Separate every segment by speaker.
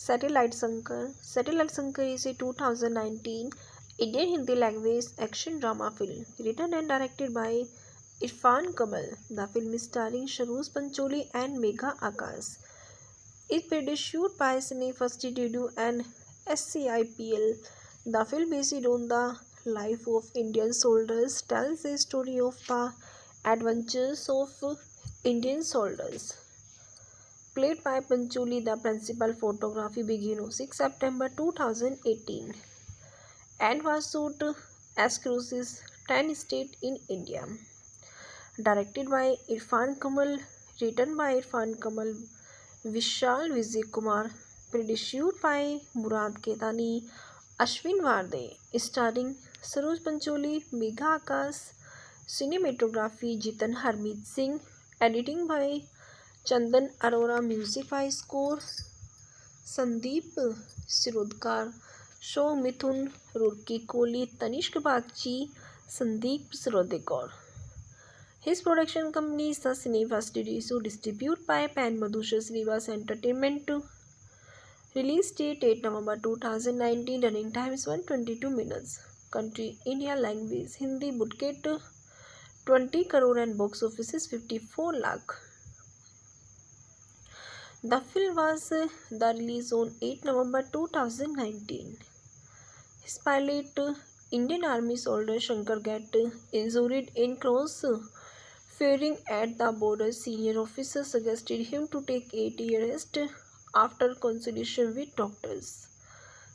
Speaker 1: Satellite Sankar. Satellite Sankar is a 2019 Indian Hindi language action drama film written and directed by Irfan Kamal. The film is starring Sharoz Pancholi and Megha Akash. It produced by Cine First Studio and SCIPL. The film based on the life of Indian soldiers tells the story of the adventures of Indian soldiers. Played by Pancholi, the principal photography began on 6 September 2018 and was shot across 10 states in India. Directed by Irfan Kamal, written by Irfan Kamal, Vishal Vijay Kumar, produced by Murad Ketani, Ashwin Varde, starring Saroj Pancholi, Megha Akash, cinematography Jitan Harmeet Singh, editing by Chandan Arora, music by score Sandeep Sirodkar, show Mithun Rurki Kohli, Tanishq Bagchi, Sandeep Sirodkar. His production company is the Cineva Studio, distributed by Pan Madhusha Srivas Entertainment. Release date 8 November 2019. Running time is 122 minutes. Country India. Language Hindi. Budget 20 crore and box office is 54 lakh. The film was the release on 8 November 2019. His pilot, Indian Army soldier Shankar get injured in cross firing at the border. Senior officer suggested him to take 8-year rest after consultation with doctors.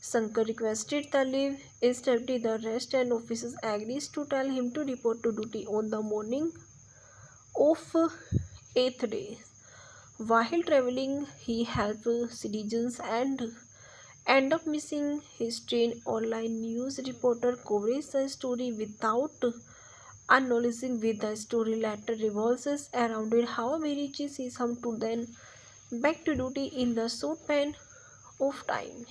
Speaker 1: Shankar requested the leave. Instead, the rest and officers agreed to tell him to report to duty on the morning of 8th day. While traveling, he helped citizens and end up missing. His train online news reporter coverage the story without acknowledging with the story later revolves around it how he reaches his home to then back to duty in the short span of time.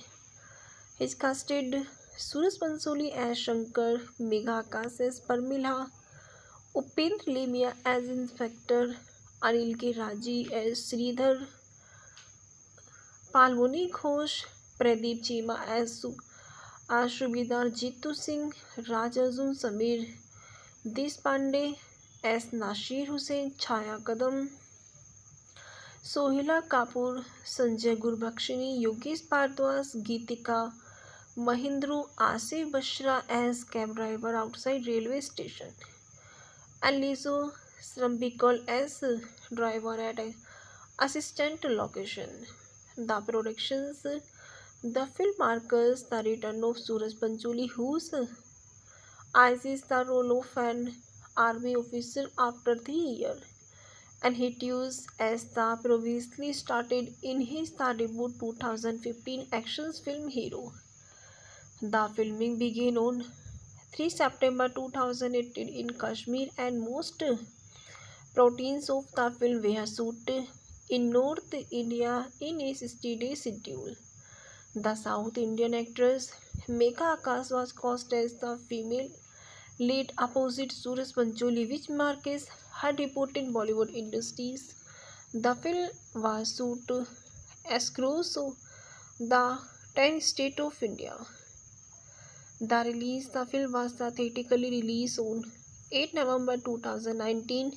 Speaker 1: His casted Suraj Pansoli as Shankar, Megha Akash as Parmila, Upendra Lemia as Inspector, Anil K. Raji as Sridhar, Palmoni Ghosh, Pradeep Chima as Subedar Jitu Singh, Raj Arjun Samir, Deshpande as Nasir Hussain, Chaya Kadam, Sohila Kapoor, Sanjay Gurbakshini, Yogesh Bhardwaj, Geetika Mahindru, Asif Bashra as cab driver outside railway station, and Lizo Srambikal as driver at assistant location. The productions. The film marks the return of Suraj Pancholi, whose eyes the role of an army officer after 3 years, and he used as the previously started in his debut 2015 action film Hero. The filming began on 3 September 2018 in Kashmir, and most proteins of the film were shot in North India in a 60-day schedule. The South Indian actress Megha Akash was cast as the female lead opposite Suraj Pancholi, which marks her debut in Bollywood industries. The film was shot across the 10 states of India. The film was theatrically released on 8 November 2019.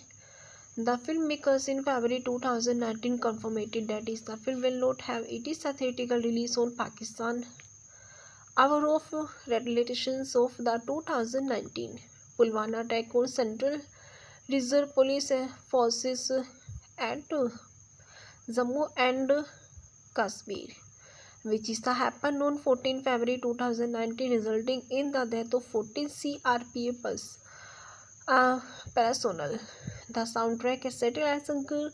Speaker 1: The filmmakers in February 2019 confirmed that the film will not have its theatrical release on Pakistan. Hour of retaliations of the 2019 Pulwama attack on Central Reserve Police Forces at Jammu and Kashmir, which is happened on 14 February 2019, resulting in the death of 14 CRPF personnel. The soundtrack is Satellite Sankar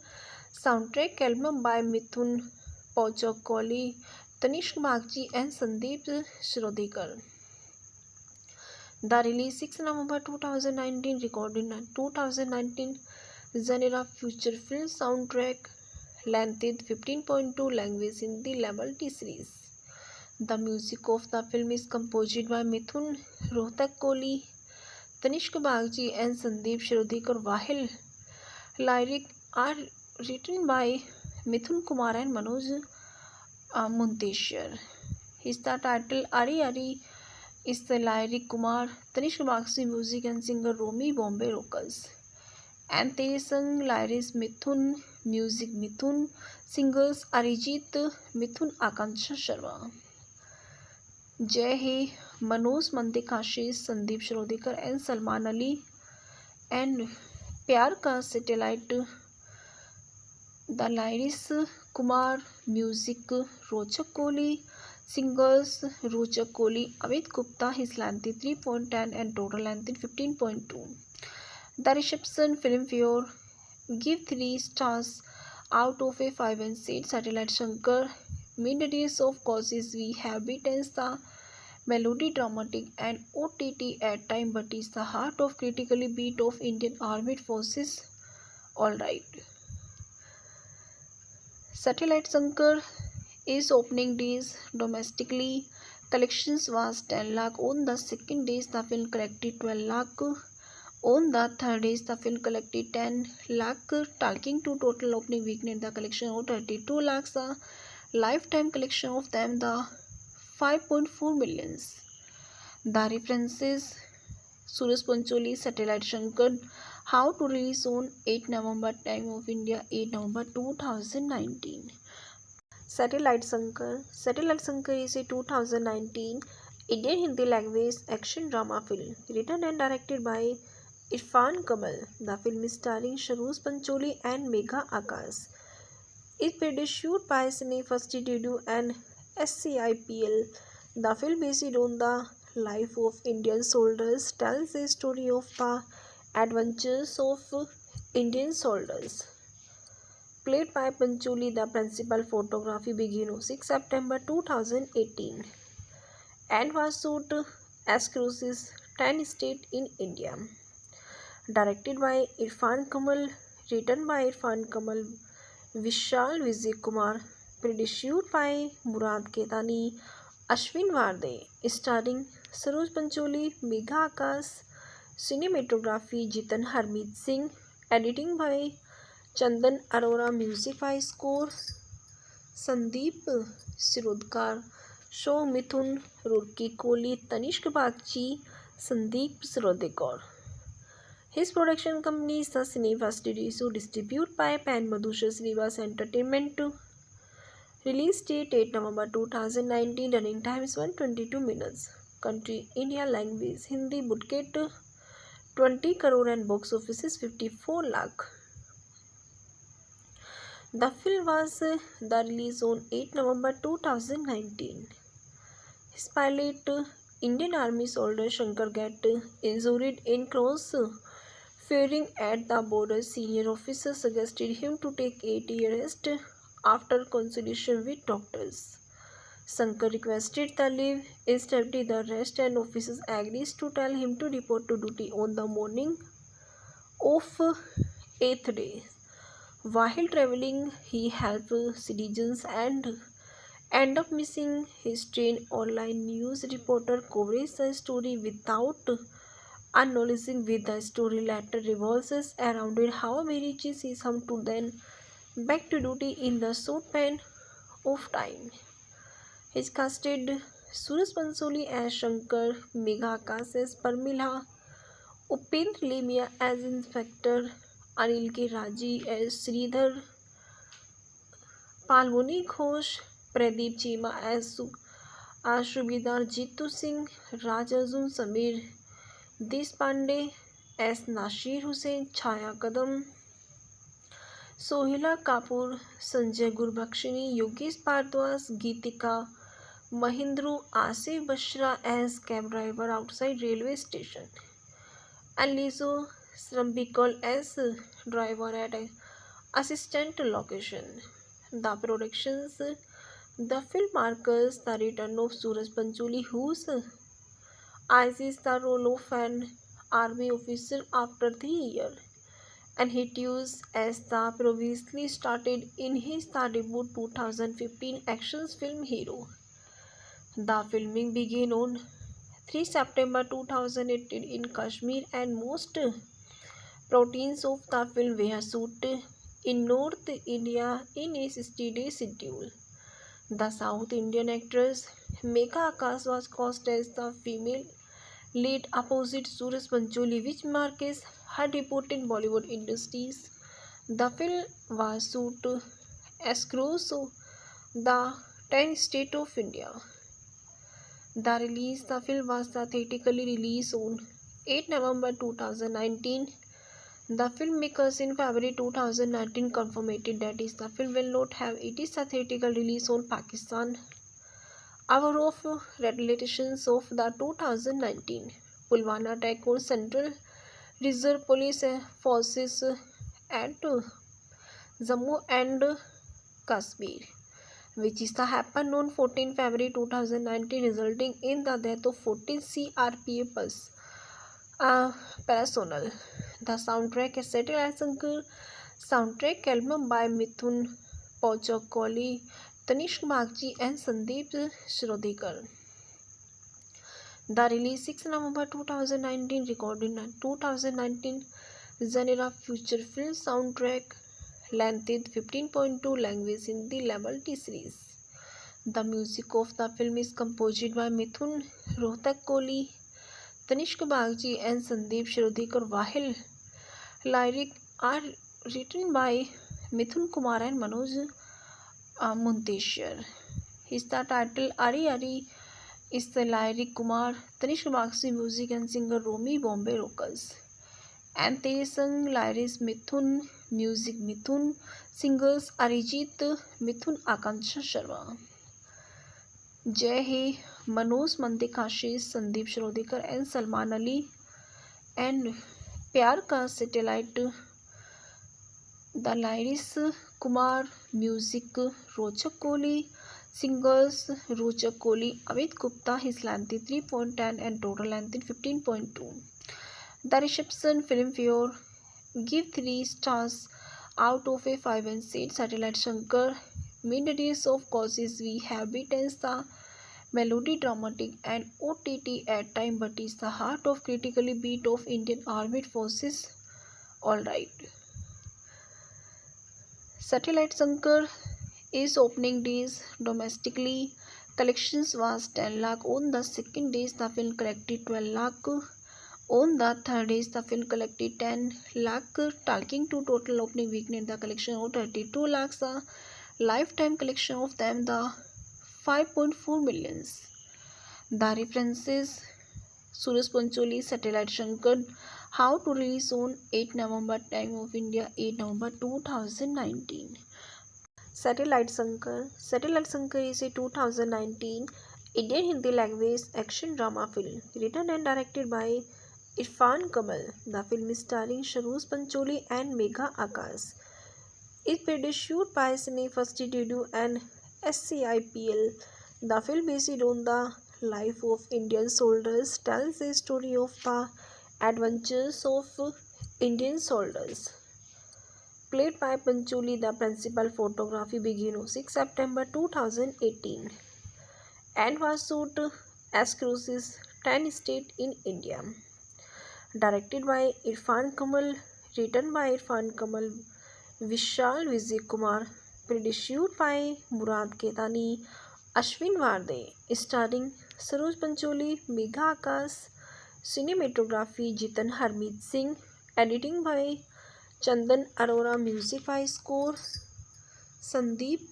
Speaker 1: soundtrack album by Mithun Pauchakoli, Tanishq Bagchi and Sandeep Shrodekar. The release 6 November 2019, recorded in 2019, genre feature film soundtrack, length 15.2, language Hindi, level T series. The music of the film is composed by Mithun Rohtak Kohli, Tanishq Bagchi and Sandeep Shrodekar, while lyrics are written by Mithun Kumar and Manoj Munteshwar. His the title Ari Ari is the lyric Kumar, Tanishq Bakshi music and singer Romy Bombay Rockers. And they sung lyrics Mithun, music Mithun, singers Arijit, Mithun Akansha Sharma. Jai He, Manoj Mandikashish, Sandeep Shrodekar and Salman Ali. And Pyar Ka Satellite, the lyrics Kumar, music Rochak Kohli, singers Rochak Kohli, Amit Gupta, his length 3.10 and total length 15.2. The reception Filmfare give 3 stars out of a 5 and said Satellite Shankar mid-days of causes we have beaten the melody dramatic and OTT at time but is the heart of critically beat of Indian Armed Forces. Alright. Satellite Shankar is opening days domestically. Collections was 10 lakh. On the second days the film collected 12 lakh. On the third days the film collected 10 lakh. Talking to total opening weekend the collection of 32 lakhs. The lifetime collection of them the 5.4 millions. The references Suraj Pancholi, Satellite Shankar, how to release on 8 November, time of India 8 November 2019. Satellite Shankar is a 2019 Indian Hindi language action drama film written and directed by Irfan Kamal. The film is starring Saroj Pancholi and Megha Akash. It produced by Cine First Studio and SCIPL. The film based on the life of Indian soldiers tells the story of the adventures of Indian soldiers. Played by Pancholi, the principal photography began on 6 September 2018 and was shot across 10 states in India. Directed by Irfan Kamal, written by Irfan Kamal, Vishal Vijay Kumar, produced by Murad Ketani, Ashwin Varde, starring Saroj Pancholi, Megha Akash, cinematography Jitan Harmeet Singh, editing by Chandan Arora, music by score Sandeep Shirodkar, show Mithun, Rochak Kohli, Tanishq Bagchi, Sandeep Shirodekar. His production company is the Cineva Studio, distributed by Pan Madhusha Srivas Entertainment. Release date 8 November 2019. Running time is 122 minutes. Country India. Language Hindi. Budget 20 crore and box office is 54 lakh. The film was the release on 8 November 2019. His pilot Indian Army soldier Shankar get injured in cross firing at the border. Senior officer suggested him to take 8-year rest after consultation with doctors. Shankar requested the leave. Instead, the rest and officers agreed to tell him to report to duty on the morning of 8th day. While traveling, he helped citizens and end up missing his train. Online news reporter covered the story without acknowledging with the story later revolves around it how he reaches his home to then back to duty in the short span of time. He casted Suraj Pancholi as Shankar, Megha Akash as Parmila, Upendra Lemia as Inspector, Anil K. Raji as Sridhar, Palmoni Ghosh, Pradeep Chima as Subedar, Jitu Singh, Raj Arjun Samir, Deshpande as Nasir Hussain, Chaya Kadam, Sohila Kapoor, Sanjay Gurbakshini, Yogesh Bhardwaj, Geetika, Mahindra, Asif Bashra as cab driver outside railway station, and Lizo Srambikal as driver at assistant location. The productions. The film marks the return of Suraj Pancholi, whose eyes the role of an army officer after 3 years, and he used as the previously started in his debut 2015 action film Hero. The filming began on 3 September 2018 in Kashmir, and most proteins of the film were shot in North India in a 60-day schedule. The South Indian actress Megha Akash was cast as the female lead opposite Suraj Pancholi, which marks her debut in Bollywood industries. The film was shot across the 10 states of India. The film was theatrically released on 8 November 2019. The filmmakers in February 2019 confirmed that the film will not have its theatrical release on Pakistan. Hour of retaliations of the 2019 Pulwama attack on Central Reserve Police forces at Jammu and Kashmir, which is happened on 14 February 2019, resulting in the death of 14 CRPF personnel. The soundtrack is Satellite Shankar soundtrack album by Mithun Pochakoli, Tanishq Bagchi and Sandeep Shrodekar. The release 6 November 2019, recorded in 2019, genre feature film soundtrack, length 15.2, language Hindi, level T series. The music of the film is composed by Mithun Rohtak-Kohli, Tanishq Bagchi and Sandeep Shrodekar, while lyrics are written by Mithun Kumar and Manoj Munteshwar. His the title Ari Ari is the lyric Kumar, Tanishq Bagchi music and singer Romy Bombay Rockers. And they sung lyrics Mithun, music Mithun, singers Arijit Mithun, Akanksha Sharma. Jai He, Manoj Mandekashish, Sandeep Shrodekar and Salman Ali. And Pyar Ka Satellite, the lyrics Kumar, music Rochak Kohli, singers Rochak Kohli, Amit Gupta, his length 3.10 and total length 15.2. The reception Filmfare give 3 stars out of a 5 and said Satellite Shankar mid-days of causes we have beaten the melody dramatic and OTT at time, but is the heart of critically beat of Indian Armed Forces. Alright. Satellite Shankar is opening days domestically. Collections was 10 lakh. On the second days, the film collected 12 lakh. On the third days, the film collected 10 lakh, taking to total opening weekend the collection of 32 lakhs. The lifetime collection of them the 5.4 millions. The references Suraj Pancholi, Satellite Shankar, how to release on 8 November, time of India 8 November 2019. Satellite Shankar is a 2019 Indian Hindi language action drama film written and directed by Irfan Kamal. The film is starring Saroj Pancholi and Megha Akash. It produced by Cine First Studio and SCIPL. The film based on the life of Indian soldiers tells the story of the adventures of Indian soldiers. Played by Pancholi, the principal photography began on 6 September 2018 and was shot across 10 states in India. Directed by Irfan Kamal, written by Irfan Kamal, Vishal Vijay Kumar, produced by Murad Ketani, Ashwin Varde, starring Saroj Pancholi, Megha Akash, cinematography Jitan Harmeet Singh, editing by Chandan Arora, music by score Sandeep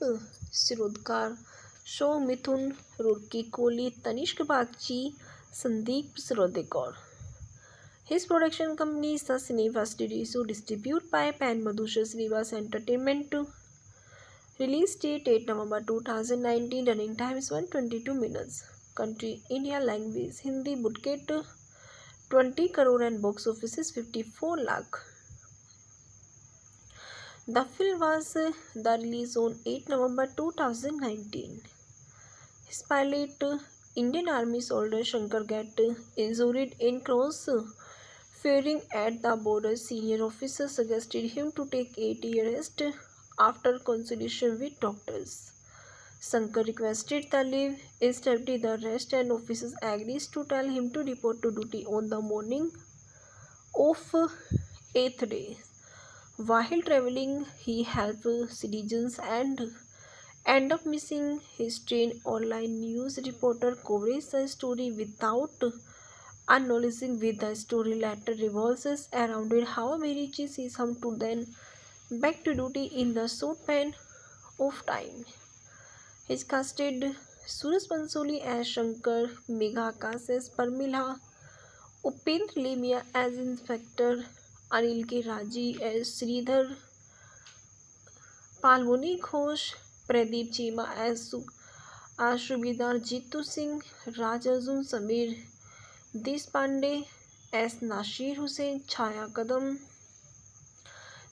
Speaker 1: Shrodekar, show Mithun Rohtak Kohli, Tanishq Bagchi, Sandeep Shrodekar. His production company is the Cine First Studio, distributed by Pan Madhusha Srivas Entertainment. Release date 8 November 2019. Running time is 122 minutes. Country India. Language Hindi. Budget 20 crore and box office is 54 lakh. The film was the release on 8 November 2019. His pilot, Indian Army soldier Shankar get injured in cross firing at the border. Senior officer suggested him to take 8-year rest after consultation with doctors. Shankar requested the leave. Instead, the rest and officers agreed to tell him to report to duty on the morning of 8th day. While traveling, he helped citizens and end up missing history in online news reporter coverage the story without acknowledging with the story later revolves around it how Merichi sees him to then back to duty in the short span of time. He's casted Suraj Pansoli as Shankar, Megha Akash as Parmila, Upendra Lemia as Inspector, Anil K. Raji as Sridhar, Palmoni Ghosh, Pradeep Chima as Subedar, Jitu Singh, Raj Arjun Samir, Deshpande as Nasir Hussain, Chaya Kadam,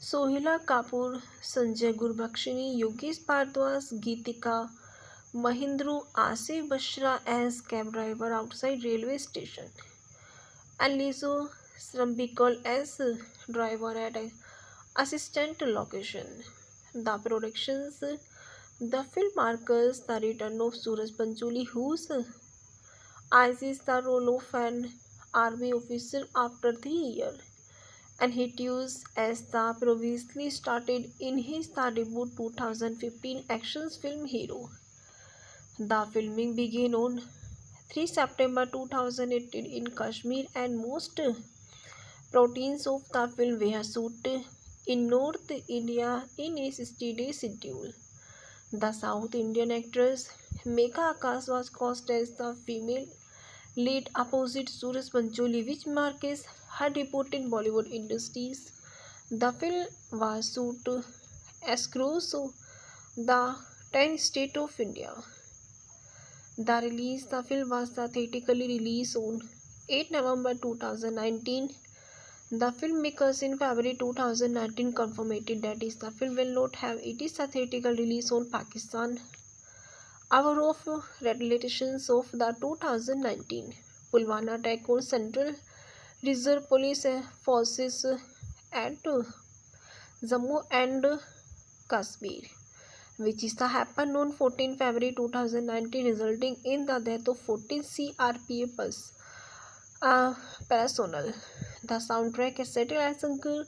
Speaker 1: सोहिला Kapoor, Sanjay गुरबख्शनी, Yogesh Bhardwaj, Geetika Mahindru, Asif Bushra as cab driver outside railway station, and Lizzo Srambikal as driver at assistant location. The productions, the film marks the return of Suraj Pancholi, whose eyes is the role of an army officer after 3 years. And he used as the previously started in his debut 2015 action film Hero. The filming began on 3 September 2018 in Kashmir and most proteins of the film were shot in North India in a 60-day schedule. The South Indian actress Megha Akash was cast as the female lead opposite Suraj Pancholi, which marks her debut in Bollywood industries. The film was shot across the 10 states of India. The film was theatrically released on 8 November 2019. The filmmakers in February 2019 confirmed that the film will not have its theatrical release on Pakistan. Hour of retaliations of the 2019 Pulwama attack on Central Reserve Police Forces at Jammu and Kashmir, which is happened on 14 February 2019, resulting in the death of 14 CRPF personnel. The soundtrack is Satellite Shankar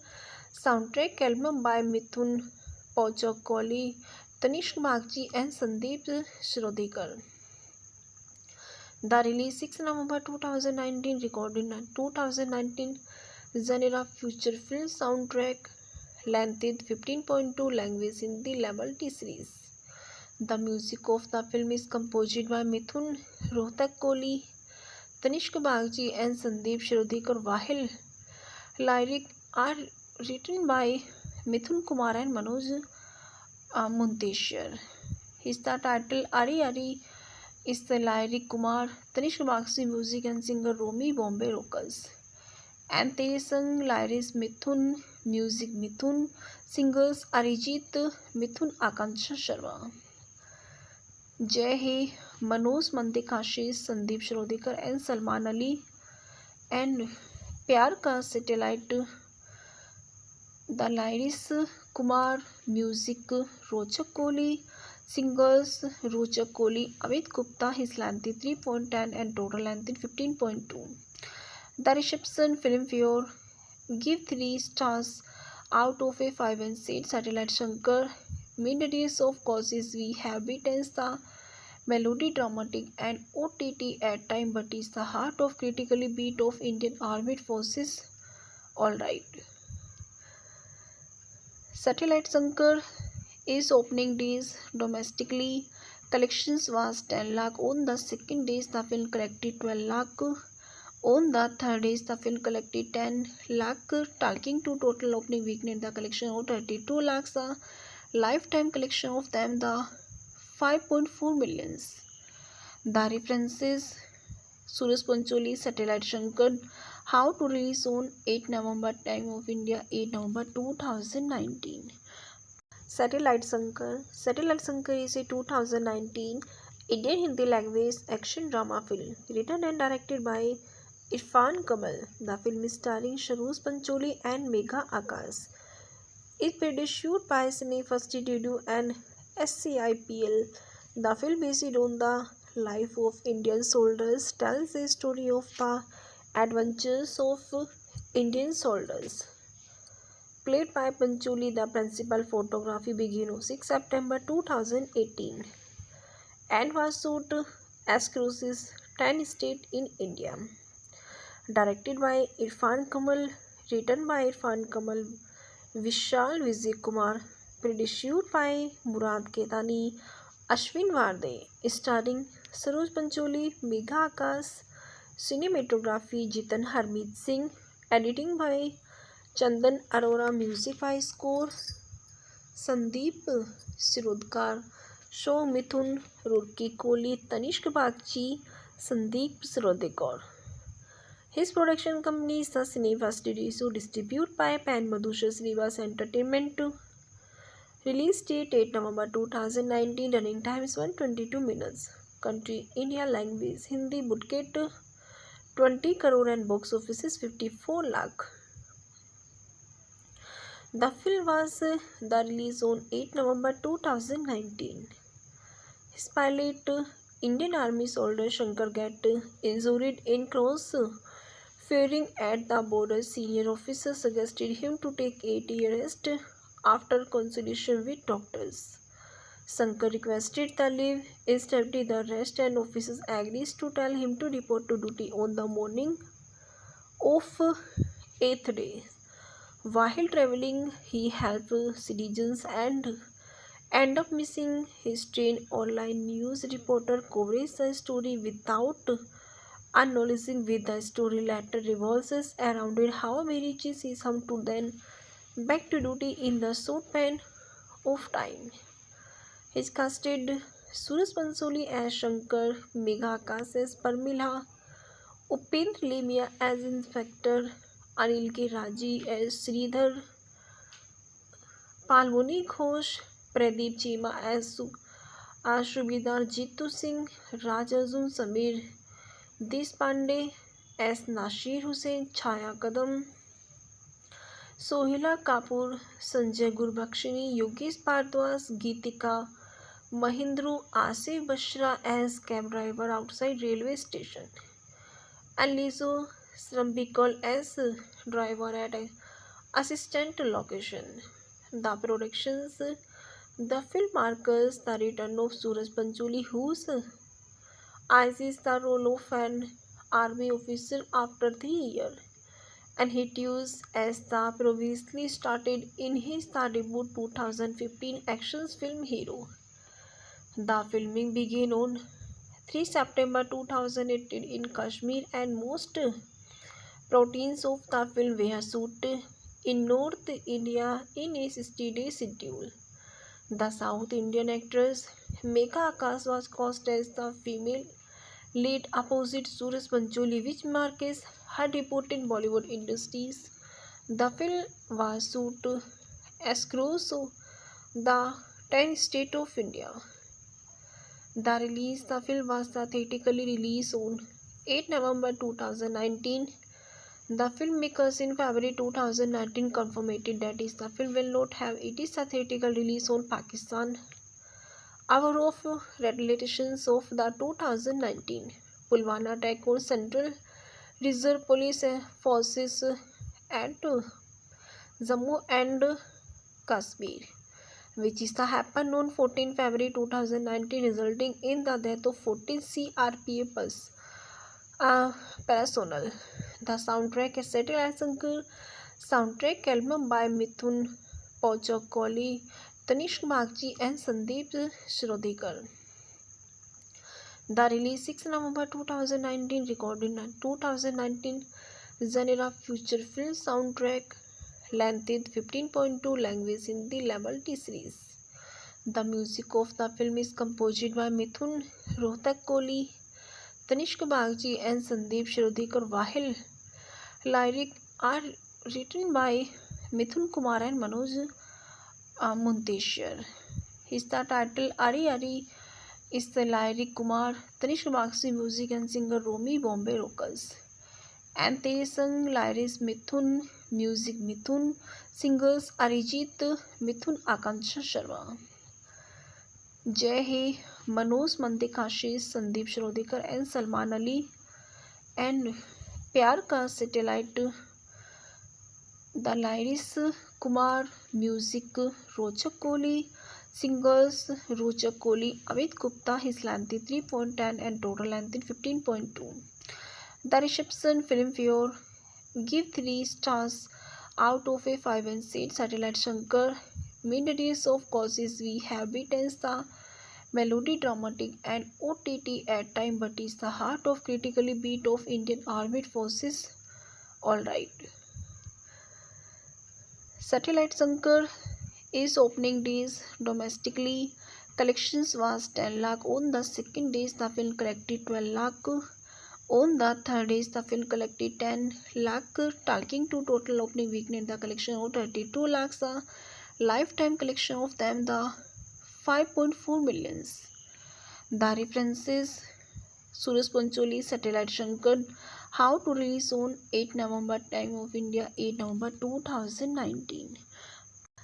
Speaker 1: soundtrack album by Mithun Pauchakoli, Tanishq Bagchi and Sandeep Shrodikar. The release 6 November 2019, recorded in 2019, genre feature film soundtrack, length 15.2, language Hindi, level T series. The music of the film is composed by Mithun Rohtak Kohli, Tanishq Bagchi and Sandeep Shrodikar, while lyrics are written by Mithun Kumar and Manoj Munteshwar. His the title Ari Ari is the lyric Kumar, Tanishq Bagchi music and singer Romy Bombay Rockers. And they sung lyrics Mithun, music Mithun, singers Arijit Mithun, Akanksha Sharma. Jai He, Manoj Mantikashish, Sandeep Shrodikar and Salman Ali. And Pyar Ka Satellite, the lyrics Kumar, music Rochak Kohli, singers Rochak Kohli, Amit Gupta, his length 3.10 and total length 15.2. The reception Filmfare give 3 stars out of 5 and said Satellite Shankar mid-days of causes we have beaten the melody dramatic and OTT at time, but is the heart of critically beat of Indian Armed Forces. Alright. Satellite Shankar is opening days domestically. Collections was 10 lakh. On the second days, the film collected 12 lakh. On the third days, the film collected 10 lakh. Talking to total opening weekend, the collection of 32 lakhs. The lifetime collection of them, the 5.4 millions. The references Suraj Pancholi, Satellite Shankar, how to release on 8 November, time of India, 8 November 2019. Satellite Shankar is a 2019 Indian Hindi language action drama film written and directed by Irfan Kamal. The film is starring Saroj Pancholi and Megha Akash. It produced by Cine First Studio and SCIPL. The film based on the life of Indian soldiers tells the story of the adventures of Indian soldiers played by Pancholi. The principal photography began on 6 September 2018 and was shot across 10 states in India. Directed by Irfan Kamal, written by Irfan Kamal, Vishal Vijay Kumar, produced by Murad Ketani, Ashwin Varde, starring Saroj Pancholi, Megha Akash, cinematography Jitan Harmeet Singh, editing by Chandan Arora, music by score Sandeep Sirodkar, show Mithun, Roorkee Kohli, Tanishq Bagchi, Sandeep Sirodkar. His production company is the Cinefast Studio, distributed by Pan Madhusha Srivas Entertainment. Release date 8 November 2019. Running time is 122 minutes. Country India. Language Hindi. Budget 20 crore and box office is 54 lakh. The film was the release on 8 November 2019. His pilot, Indian Army soldier Shankar get injured in cross firing at the border. Senior officer suggested him to take 8-year rest after consultation with doctors. Shankar requested the leave. Instead, the rest and officers agreed to tell him to report to duty on the morning of 8th day. While traveling, he helped citizens and end up missing. His trained online news reporter covers the story without acknowledging with the story later revolves around it. However, reaches his home to then back to duty in the short span of time. His casted Suraj Pancholi as Shankar, Megha Akash as Parmila, Upendra Lemia as Inspector, Anil K. Raji as Sridhar, Palmoni Ghosh, Pradeep Chima as Subedar, Jitu Singh, Raj Arjun Samir, Deshpande as Nasir Hussain, Chaya Kadam, Sohila Kapoor, Sanjay Gurbakshini, Yogesh Bhardwaj, Geetika Mahindru, Asif Bashra as cab driver outside railway station, and Lizo Srambikal as driver at assistant location. The productions. The film marks the return of Suraj Pancholi, whose eyes the role of an army officer after 3 years, and he used as the previously started in his debut 2015 action film Hero. The filming began on 3 September 2018 in Kashmir, and most proteins of the film were shot in North India in a 60-day schedule. The South Indian actress Megha Akash was cast as the female lead opposite Suraj Pancholi, which marks her debut in Bollywood industries. The film was shot across the 10 states of India. The film was theatrically released on 8 November 2019. The filmmakers in February 2019 confirmed that the film will not have its theatrical release on Pakistan. Hour of retaliations of the 2019 Pulwama attack on Central Reserve Police Forces at Jammu and Kashmir, which happened on 14 February 2019, resulting in the death of 14 CRPF personnel. The soundtrack is Satellite Shankar soundtrack album by Mithun Pauchakoli, Tanishq Bagchi and Sandeep Sirodkar. The release 6 November 2019, recorded in 2019, genre feature film soundtrack, length 15.2, language Hindi, level T series. The music of the film is composed by Mithun Rohtak Kohli, Tanishq Bagchi and Sandeep Sirodkar, while lyrics are written by Mithun Kumar and Manoj Munteshwar. His the title Ari Ari is the lyric Kumar, Tanishq Bagchi music and singer Romy Bombay Rockers. And Tere Sang lyrics Mithun, music Mithun, singers Arijit, Mithun Akanksha Sharma. Jai Hai, Manoj Mantekashish, Sandeep Sirodkar and Salman Ali, and Pyar Ka Satellite The lyrics Kumar, music Rochak Kohli, singers Rochak Kohli, Amit Gupta, his length is 3.10 and total length is 15.2. The reception Filmfare give 3 stars out of a 5 and said Satellite Shankar mid-days of causes we have beaten the melody dramatic and OTT at time but is the heart of critically beat of Indian Armed Forces. Alright. Satellite Shankar is opening days domestically. Collections was 10 lakh. On the second days, the film collected 12 lakh. On the third days, the film collected 10 lakh. Talking to total opening weekend, the collection of 32 lakhs. The lifetime collection of them, the 5.4 millions. The references Suraj Pancholi, Satellite Shankar, how to release on 8 November, time of India, 8 November 2019.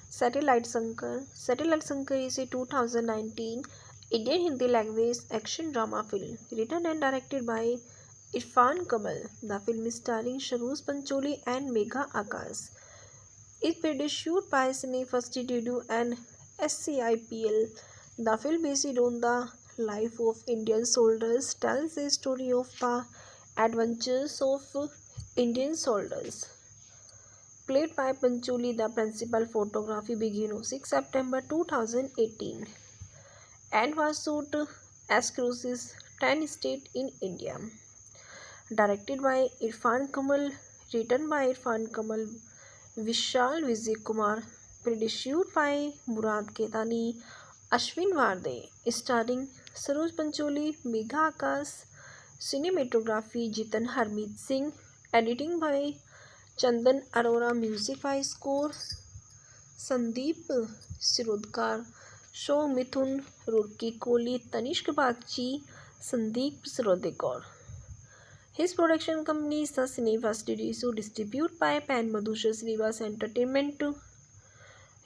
Speaker 1: Satellite Shankar is a 2019 Indian Hindi language action drama film written and directed by Irfan Kamal. The film is starring Saroj Pancholi and Megha Akash. It produced by Cine First Studio and SCIPL. The film based on the life of Indian soldiers tells the story of the adventures of Indian soldiers. Played by Pancholi, the principal photography began on 6 September 2018 and was shot across 10 states in India. Directed by Irfan Kamal, written by Irfan Kamal, Vishal Vijay Kumar, produced by Murad Ketani, Ashwin Varde, starring Saroj Pancholi, Megha Akash, cinematography Jitan Harmeet Singh, editing by Chandan Arora, music by score Sandeep Sirodkar, show Mithun Roorkee Kohli, Tanishq Bagchi, Sandeep Sirodkar. His production company is the Cineva Studio, distributed by Pan Madhusha Srivas Entertainment.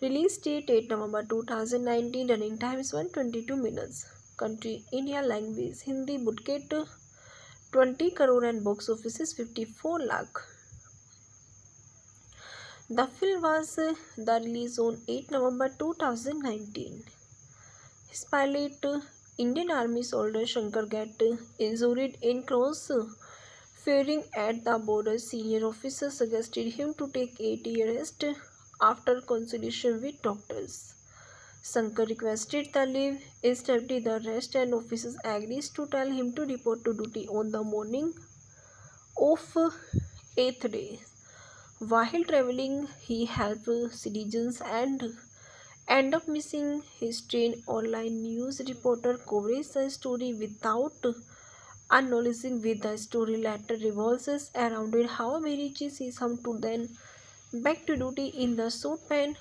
Speaker 1: Release date 8 November 2019. Running time is 122 minutes. Country India. Language Hindi. Budget 20 crore and box office is 54 lakh. The film was the release on 8 November 2019. His pilot, Indian Army soldier Shankar get injured in cross firing at the border. Senior officer suggested him to take 8-year rest after consultation with doctors. Shankar requested the leave. Instead, the rest and officers agreed to tell him to report to duty on the morning of 8th day. While traveling, he helped citizens and ended up missing. His trained online news reporter covered the story without acknowledging with the story later revolves around it how he reaches his home to then back to duty in the short span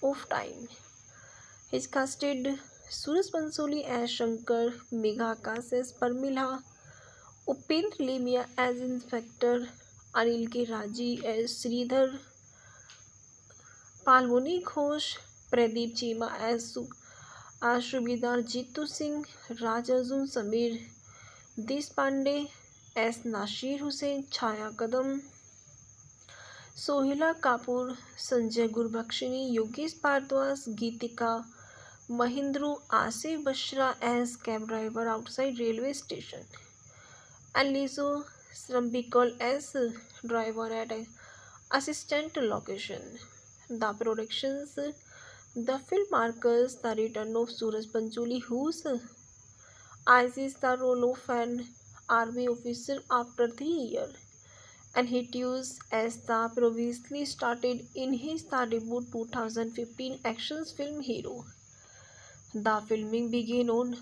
Speaker 1: of time. His casted Suraj Pancholi as Shankar, Megha Akash as Parmila, Upendra Lemia as Inspector, Anil K. Raji as Sridhar, Palmoni Ghosh, Pradeep Chima as Subedar, Jitu Singh, Raj Arjun Samir, Deshpande as Nasir Hussain, Chaya Kadam, Sohila Kapoor, Sanjay Gurbakshini, Yogesh Bhardwaj, Geetika, Mahindra, Asif Bashra as cab driver outside railway station, and Lizo Srambikal as driver at assistant location. The productions. The film marks the return of Suraj Pancholi, whose eyes the role of an army officer after 3 years, and he used as the previously started in his debut 2015 action film Hero. The filming began on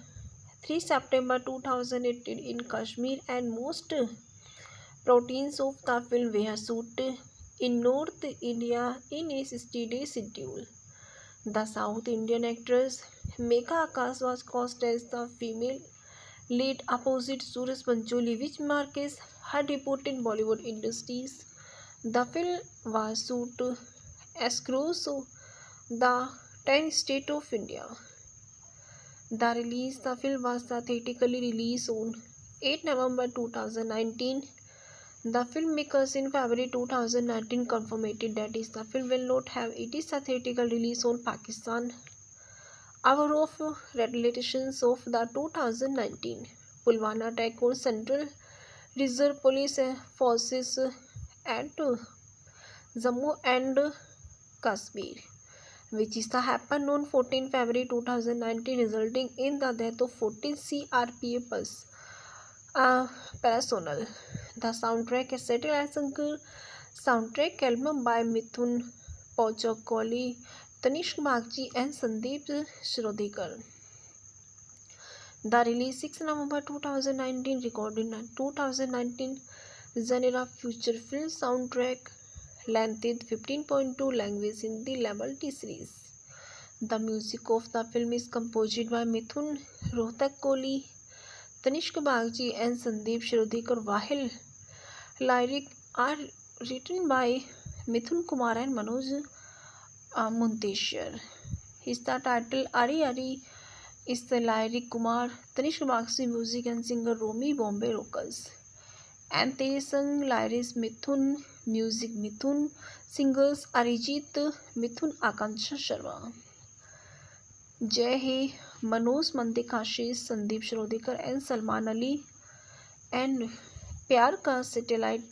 Speaker 1: 3 September 2018 in Kashmir, and most proteins of the film were shot in North India in a 60-day schedule. The South Indian actress Megha Akash was cast as the female lead opposite Suraj Pancholi, which marks her debut in Bollywood industries. The film was shot across the 10 states of India. The film was theatrically released on 8 November 2019. The filmmakers in February 2019 confirmed that the film will not have its theatrical release on Pakistan. Hour of retaliations of the 2019 Pulwama attack on Central Reserve Police Forces at Jammu and Kashmir, which is the happened on 14 February 2019, resulting in the death of 14 CRPF personnel. The soundtrack is Satellite Shankar soundtrack album by Mithun Pochakoli, Tanishq Bagchi and Sandeep Shrodekar. The release 6 November 2019, recorded in 2019 genre feature film soundtrack, length 15.2, language Hindi, level T series. The music of the film is composed by Mithun Rohtak Kohli, Tanishq Bagchi and Sandeep Shrodekar, while lyrics are written by Mithun Kumar and Manoj Munteshwar. His the title Ari Ari is the lyric Kumar, Tanishq Bagchi music and singer Romy Bombay Rockers. And they sung lyrics Mithun, music Mithun, singers Arijit Mithun, Akanksha Sharma. Jai He, Manoj Mantekashish, Sandeep Shrodekar and Salman Ali. And Pyar Ka Satellite,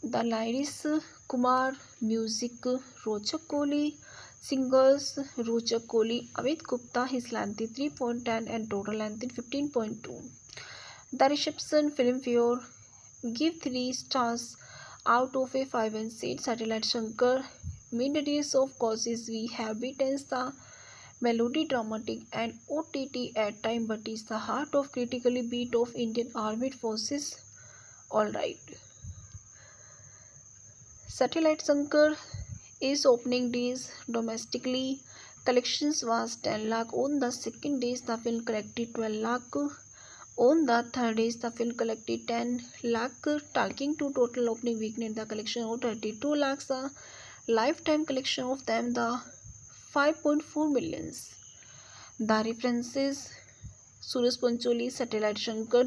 Speaker 1: the lyrics Kumar, music Rochak Kohli, singers Rochak Kohli, Amit Gupta, his length 3.10 and total length 15.2. The reception Filmfare give 3 stars out of a 5 and said Satellite Shankar mid-days of causes we have beaten the melody dramatic and OTT at time, but is the heart of critically beat of Indian Armed Forces. Alright. Satellite Shankar is opening days domestically. Collections was 10 lakh. On the second days, the film collected 12 lakh. On the third days, the film collected 10 lakh, taking to total opening weekend the collection of 32 lakhs. The lifetime collection of them the 5.4 millions. The references Suraj Pancholi, Satellite Shankar,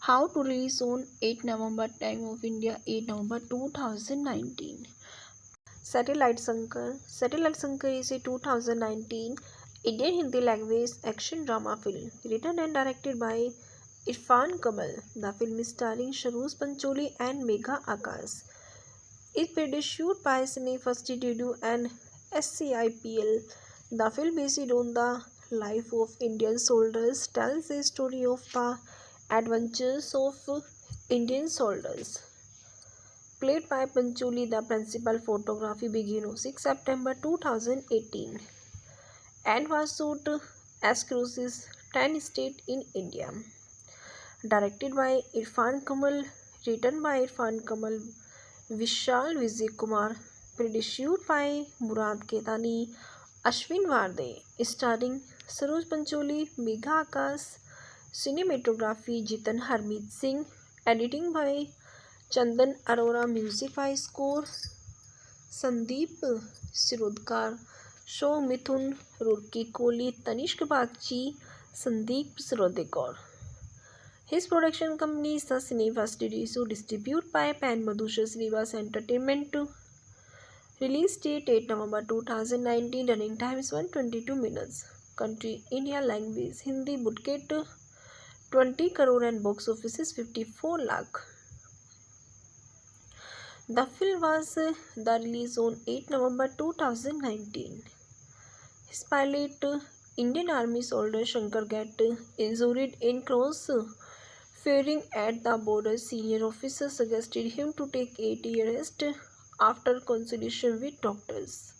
Speaker 1: how to release on 8 November, time of India 8 November 2019. Satellite Shankar is a 2019 Indian Hindi language action drama film written and directed by Irfan Kamal. The film is starring Suraj Pancholi and Megha Akash. It produced by Cine First Studio and SCIPL. The film based on the life of Indian soldiers tells the story of the adventures of Indian soldiers. Played by Pancholi, the principal photography began on 6 September 2018 and was shot across 10 states in India. Directed by Irfan Kamal, written by Irfan Kamal, Vishal Vijay Kumar, produced by Murad Ketani, Ashwin Varde, starring Saroj Pancholi, Megha Akash, cinematography Jitan Harmeet Singh, editing by Chandan Arora, music by score Sandeep Shrodekar, show Mithun Rohtak Kohli, Tanishq Bagchi, Sandeep Shrodekar. His production company is the Cineva Studio, distributed by Pan Madhusha Srivas Entertainment. Release date 8 November 2019. Running time is 122 minutes. Country India. Language Hindi. Budget 20 crore and box office is 54 lakh. The film was the release on 8 November 2019. His pilot, Indian Army soldier Shankar get injured in cross firing at the border. Senior officer suggested him to take 8-year rest after consultation with doctors.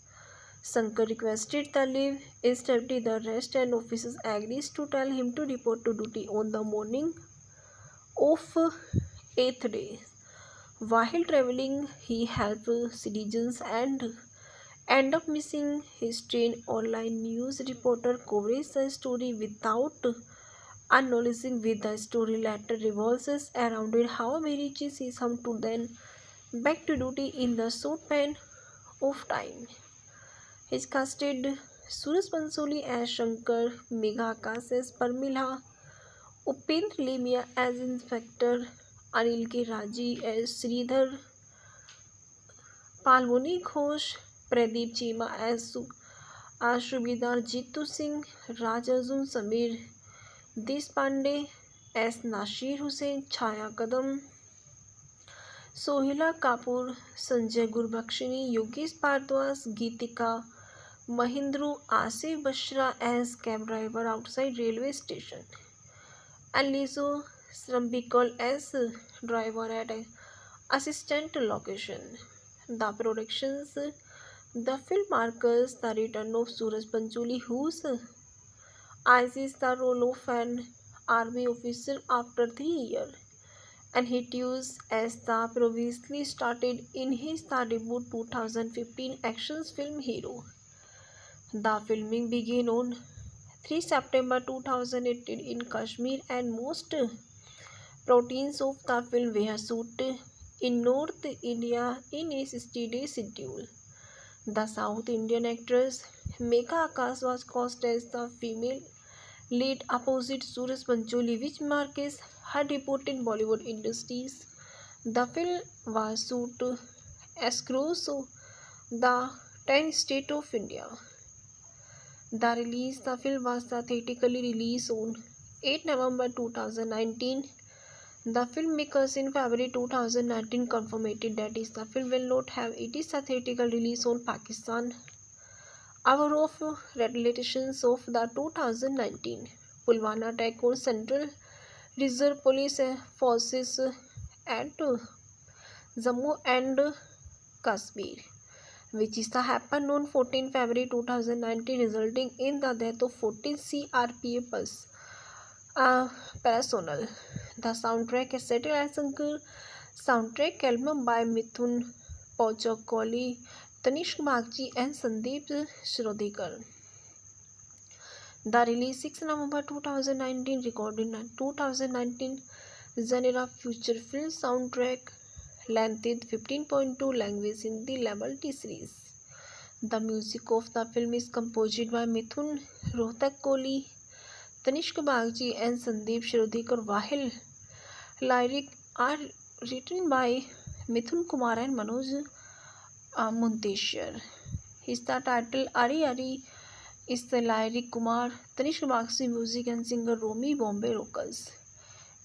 Speaker 1: Shankar requested the leave. Instead, the rest and officers agreed to tell him to report to duty on the morning of 8th day. While traveling, he helped citizens and end up missing his train. Online news reporter coverage the story without acknowledging with the story later revolves around it how he reaches his home to then back to duty in the short span of time. His casted Suraj Pancholi as Shankar, Megha Akash as Parmila, Upendra Lemia as Inspector Anil K Raji as Sridhar, Palmuni Ghosh, Pradeep Cheema as Subedar Jitu Singh, Raj Arjun Sameer Deshpande as Nasir Hussain, Chhaya Kadam, Sohila Kapoor, Sanjay Gurbakshani, Yogesh Bhardwaj, Geetika Mahindru, Asif Bashra as cab driver outside railway station, and Lizzo Srambikol as driver at assistant location. The productions. The film marks the return of Suraj Pancholi, whose eyes is the role of an army officer after 3 years, and he used as the previously started in his debut 2015 action film Hero. The filming began on 3 September 2018 in Kashmir, and most proteins of the film were shot in North India in a 60-day schedule. The South Indian actress Megha Akash was cast as the female lead opposite Suraj Pancholi, which marks her debut in Bollywood industries. The film was shot across the 10 states of India. The film was theatrically released on 8 November 2019. The filmmakers in February 2019 confirmed that the film will not have its theatrical release on Pakistan. Hour of retaliations of the 2019 Pulwama attack on Central Reserve Police Forces at Jammu and Kashmir, which is happened on 14 February 2019, resulting in the death of 14 CRPF personnel. The soundtrack is Satellite Shankar soundtrack album by Mithun Pochakoli, Tanishq Bagchi and Sandeep Shrodikar. The release 6 November 2019, recorded in 2019, genre feature film soundtrack, length 15.2, language Hindi, level T series. The music of the film is composed by Mithun Rohtak Kohli, Tanishq Bagchi and Sandeep Shrodikar, while lyrics are written by Mithun Kumar and Manoj Munteshwar. His the title Ari Ari is the lyric Kumar, Tanishq Bagchi music and singer Romy Bombay Rockers.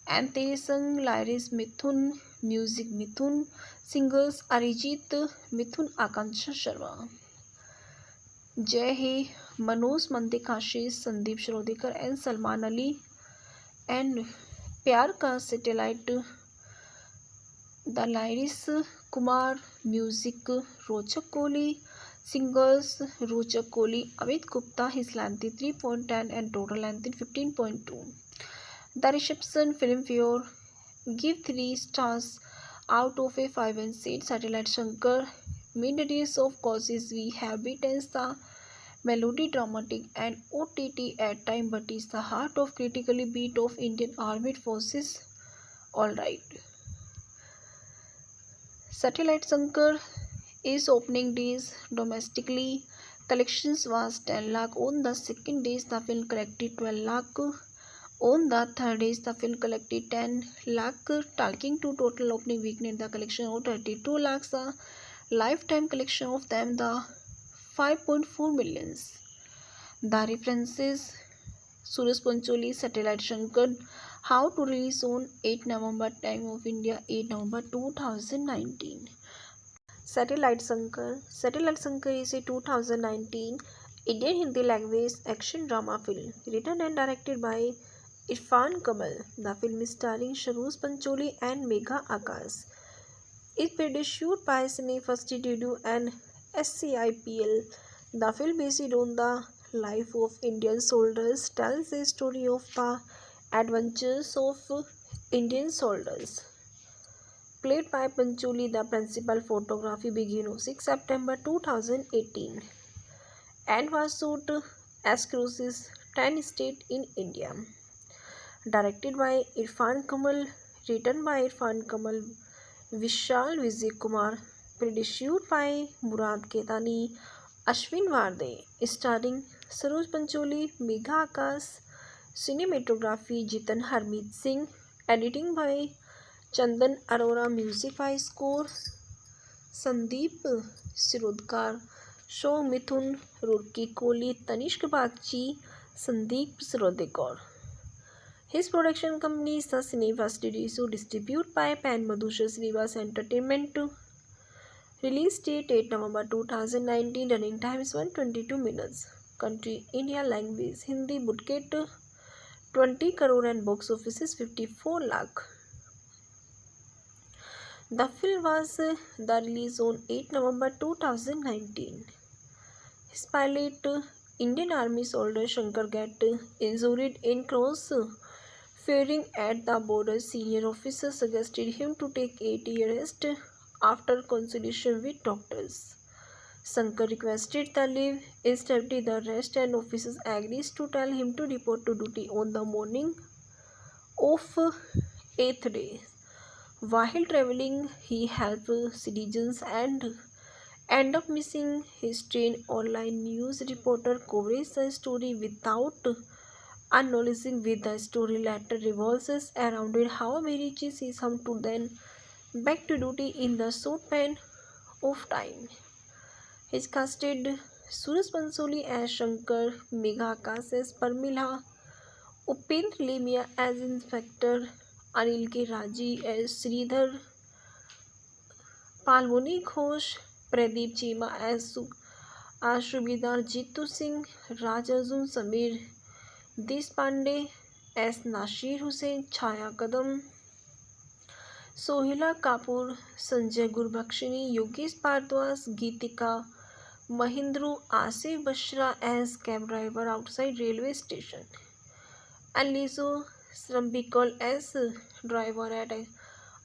Speaker 1: And Tere Sang lyrics Mithun, music Mithun, singers Arijit, Mithun Akansha Sharma. Jai He, Manoj Mandikashish, Sandeep Shrodikar and Salman Ali, and Pyar Ka Satellite. The lyrics Kumar, music Rochak Kohli, singers Rochak Kohli, Amit Gupta, his length 3.10 and total length 15.2. The reception Filmfare give 3 stars out of a 5 and said Satellite Shankar mid-days of causes we have beaten the melody dramatic and OTT at time, but is the heart of critically beat of Indian Armed Forces. Alright. Satellite Shankar is opening days domestically. Collections was 10 lakh on the second days. The film collected 12 lakh. On the third days, the film collected 10 lakh, taking to total opening weekend the collection of 32 lakhs. The lifetime collection of them the 5.4 millions. The references Suraj Pancholi, Satellite Shankar, how to release on 8 November, time of India 8 November 2019. Satellite Shankar is a 2019 Indian Hindi language action drama film written and directed by Irfan Kamal. The film is starring Saroj Pancholi and Megha Akash. It produced by Cine First Studio and SCIPL. The film based on the life of Indian soldiers tells the story of the adventures of Indian soldiers. Played by Pancholi, the principal photography began on 6 September 2018 and was shot across 10 states in India. Directed by Irfan Kamal, written by Irfan Kamal, Vishal Vijay Kumar, produced by Murad Ketani, Ashwin Varde, starring Saroj Pancholi, Megha Akash, cinematography Jitan Harmeet Singh, editing by Chandan Arora music by score, Sandeep Shirodkar show, Mithoon Roorkee Kohli, Tanishk Bagchi, Sandeep Shirodkar. His production company is the Cineva Studio, distributed by Pan Madhusha Srinivas Entertainment. Release date 8 November 2019. Running time is 122 minutes. Country India. Language Hindi. Budget 20 crore and box office is 54 lakh. The film was the release on 8 November 2019. His pilot, Indian Army soldier Shankar get injured in cross firing at the border. Senior officer suggested him to take 8-year rest after consultation with doctors. Shankar requested the leave. Instead, the rest and officers agreed to tell him to report to duty on the morning of 8th day. While traveling, he helped citizens and end up missing. His trained online news reporter covers the story without acknowledging with the story later revolves around it. How he reaches his home to then back to duty in the short span of time. His casted Suraj Pansoli as Shankar, Megha Akash as Parmila, Upendra Lemia as Inspector, Anil K. Raji as Sridhar, Palmoni Ghosh, Pradeep Chima as Subedar, Jitu Singh, Raj Arjun Samir Deshpande as Nasir Hussain, Chaya Kadam, Sohila Kapoor, Sanjay Gurbakshini, Yogesh Bhardwaj, Geetika Mahindru, Asif Bashra as cab driver outside railway station, and Lizo Srambikal as driver at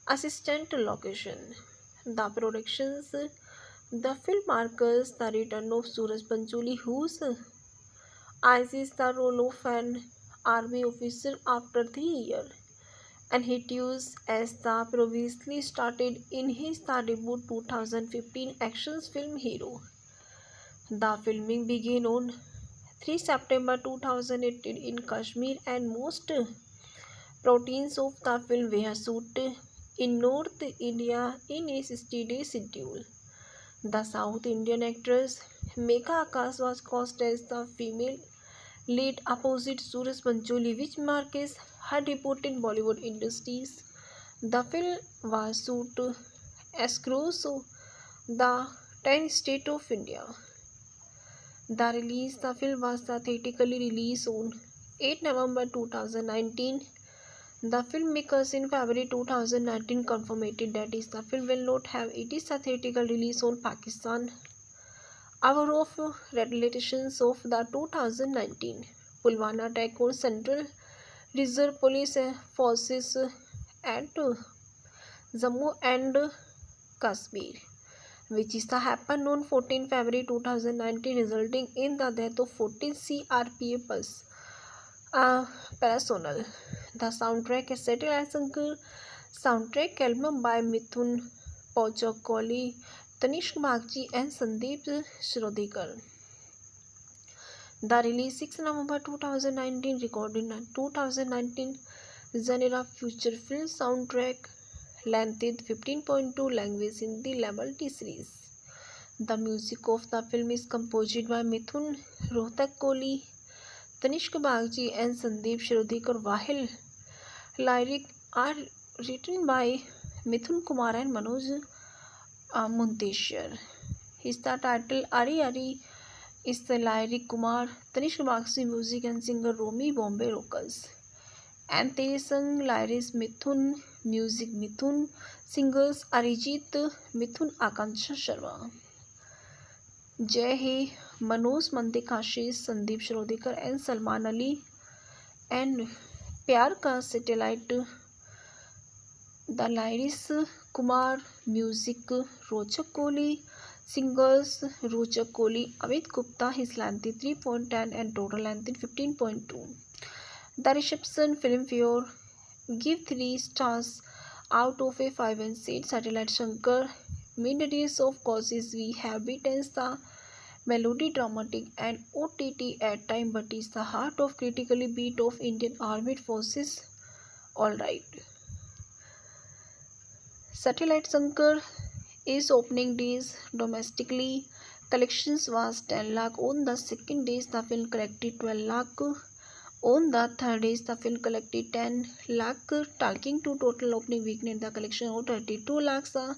Speaker 1: assistant location. The productions. The film marks the return of Suraj Pancholi, whose eyes the role of an army officer after 3 years, and he used as the previously started in his debut 2015 action film Hero. The filming began on 3 September 2018 in Kashmir, and most proteins of the film were shot in North India in a 60-day schedule. The South Indian actress Megha Akash was cast as the female lead opposite Suraj Pancholi, which marks her debut in Bollywood industries. The film was shot across the 10 states of India. The film was theatrically released on 8 November 2019. The filmmakers in February 2019 confirmed that the film will not have its theatrical release on Pakistan. Hour of retaliations of the 2019 Pulwama attack on Central Reserve Police Forces at Jammu and Kashmir, which happened on 14 February 2019, resulting in the death of 14 CRPF personnel. The soundtrack is Satellite Shankar soundtrack album by Mithun Pochakoli, Tanishq Bagchi and Sandeep Shirodekar. The release 6 November 2019, recorded in 2019, genre feature film soundtrack, length 15.2, language Hindi, level T series. The music of the film is composed by Mithun Rohtak Kohli, Tanishq Bagchi and Sandeep Shirodekar, while lyrics are written by Mithun Kumar and Manoj Munteshwar. His the title Ari Ari is the lyric Kumar, Tanishq Bagchi music and singer Romy Bombay Rockers. And Tere Sang lyrics Mithun, music Mithun, singers Arijit, Mithun Akansha Sharma. Jai He, Manoj Mantekashish, Sandeep Shirodekar and Salman Ali, and Pyar Ka Satellite. The lyrics Kumar, music Rochak Kohli, singers Rochak Kohli, Amit Gupta. His length 3.10 and total length 15.2. The reception Filmfare give 3 stars out of a 5 and said Satellite Shankar made days of causes we have beaten the melody dramatic and OTT at time, but is the heart of critically beat of Indian Armed Forces. All right. Satellite Shankar is opening days domestically. Collections was 10 lakh. On the second days, the film collected 12 lakh. On the third days, the film collected 10 lakh, taking to total opening weekend the collection of 32 lakhs. The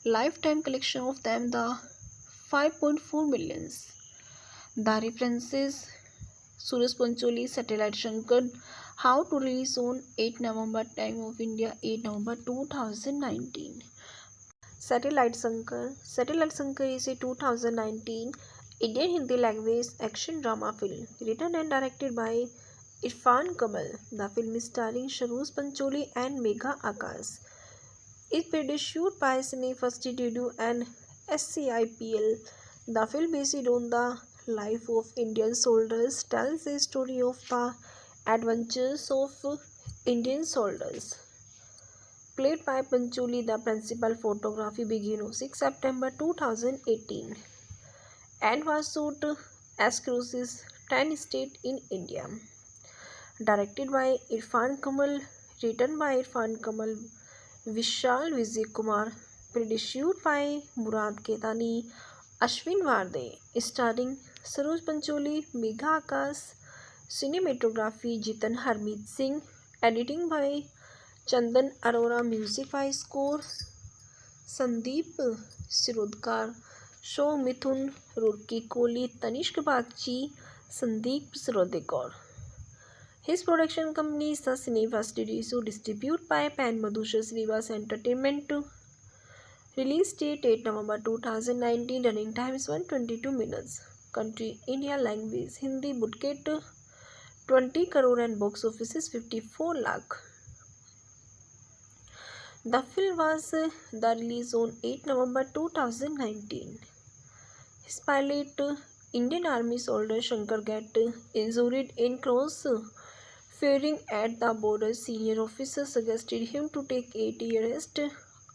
Speaker 1: lifetime collection of them the 5.4 millions. The references Suraj Pancholi, Satellite Shankar, how to release on 8 November, time of India 8 November 2019. Satellite Shankar is a 2019 Indian Hindi language action drama film written and directed by Irfan Kamal. The film is starring Saroj Pancholi and Megha Akash. It produced by Cine First Studio and SCIPL. The film based on the life of Indian soldiers tells the story of the adventures of Indian soldiers. Played by Pancholi, the principal photography began on 6 September 2018 and was shot across 10 states in India. Directed by Irfan Kamal, written by Irfan Kamal, Vishal Vijay Kumar, produced by Murad Ketani, Ashwin Varde, starring Saroj Pancholi, Megha Akash, cinematography Jitan Harmeet Singh, editing by Chandan Arora, music by score Sandeep Sirodkar, show Mithun Roorkee Kohli, Tanishq Bagchi, Sandeep Sirodkar. His production company is the Cine First Studio, distributed by Pan Madhusha Srivas Entertainment. Release date 8 November 2019. Running time is 122 minutes. Country India. Language Hindi. Budget 20 crore and box office is 54 lakh. The film was the release on 8 November 2019. His pilot, Indian Army soldier Shankar get injured in cross firing at the border. Senior officer suggested him to take 8-year rest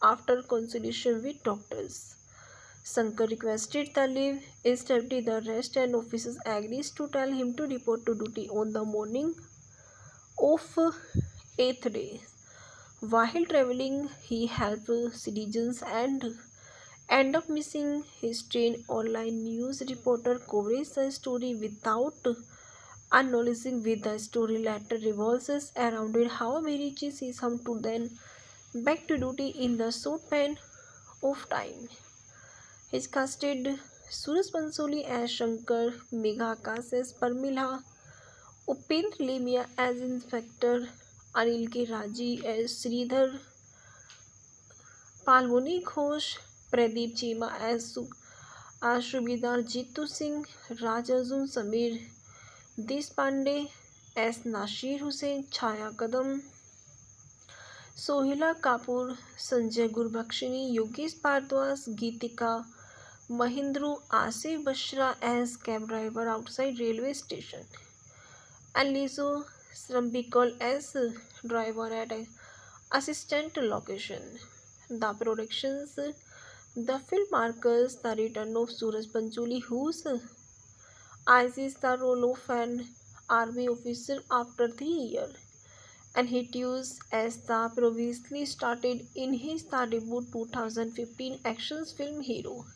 Speaker 1: after consultation with doctors. Shankar requested the leave. Instead, the rest and officers agreed to tell him to report to duty on the morning of 8th day. While traveling, he helped citizens and end up missing his train. Online news reporter covered the story without acknowledging with the story later revolves around it how he reaches his home to then back to duty in the short span of time. His casted Suraj Pancholi as Shankar, Megha Akash as Parmila, Upendra Lemia as Inspector, Anil K. Raji as Sridhar, Palmoni Ghosh, Pradeep Chima as Subedar, Jitu Singh, Raj Arjun Samir, Deshpande as Nasir Hussain, Chaya Kadam, Sohila Kapoor, Sanjay Gurbakshini, Yogesh Bhardwaj, Geetika Mahindru, Asif Bashra as cab driver outside railway station, and Lizo Srambikal as driver at assistant location. The film marks the return of Suraj Pancholi, whose eyes the role of an army officer after 3 years, and he used as the previously started in his debut 2015 action film Hero.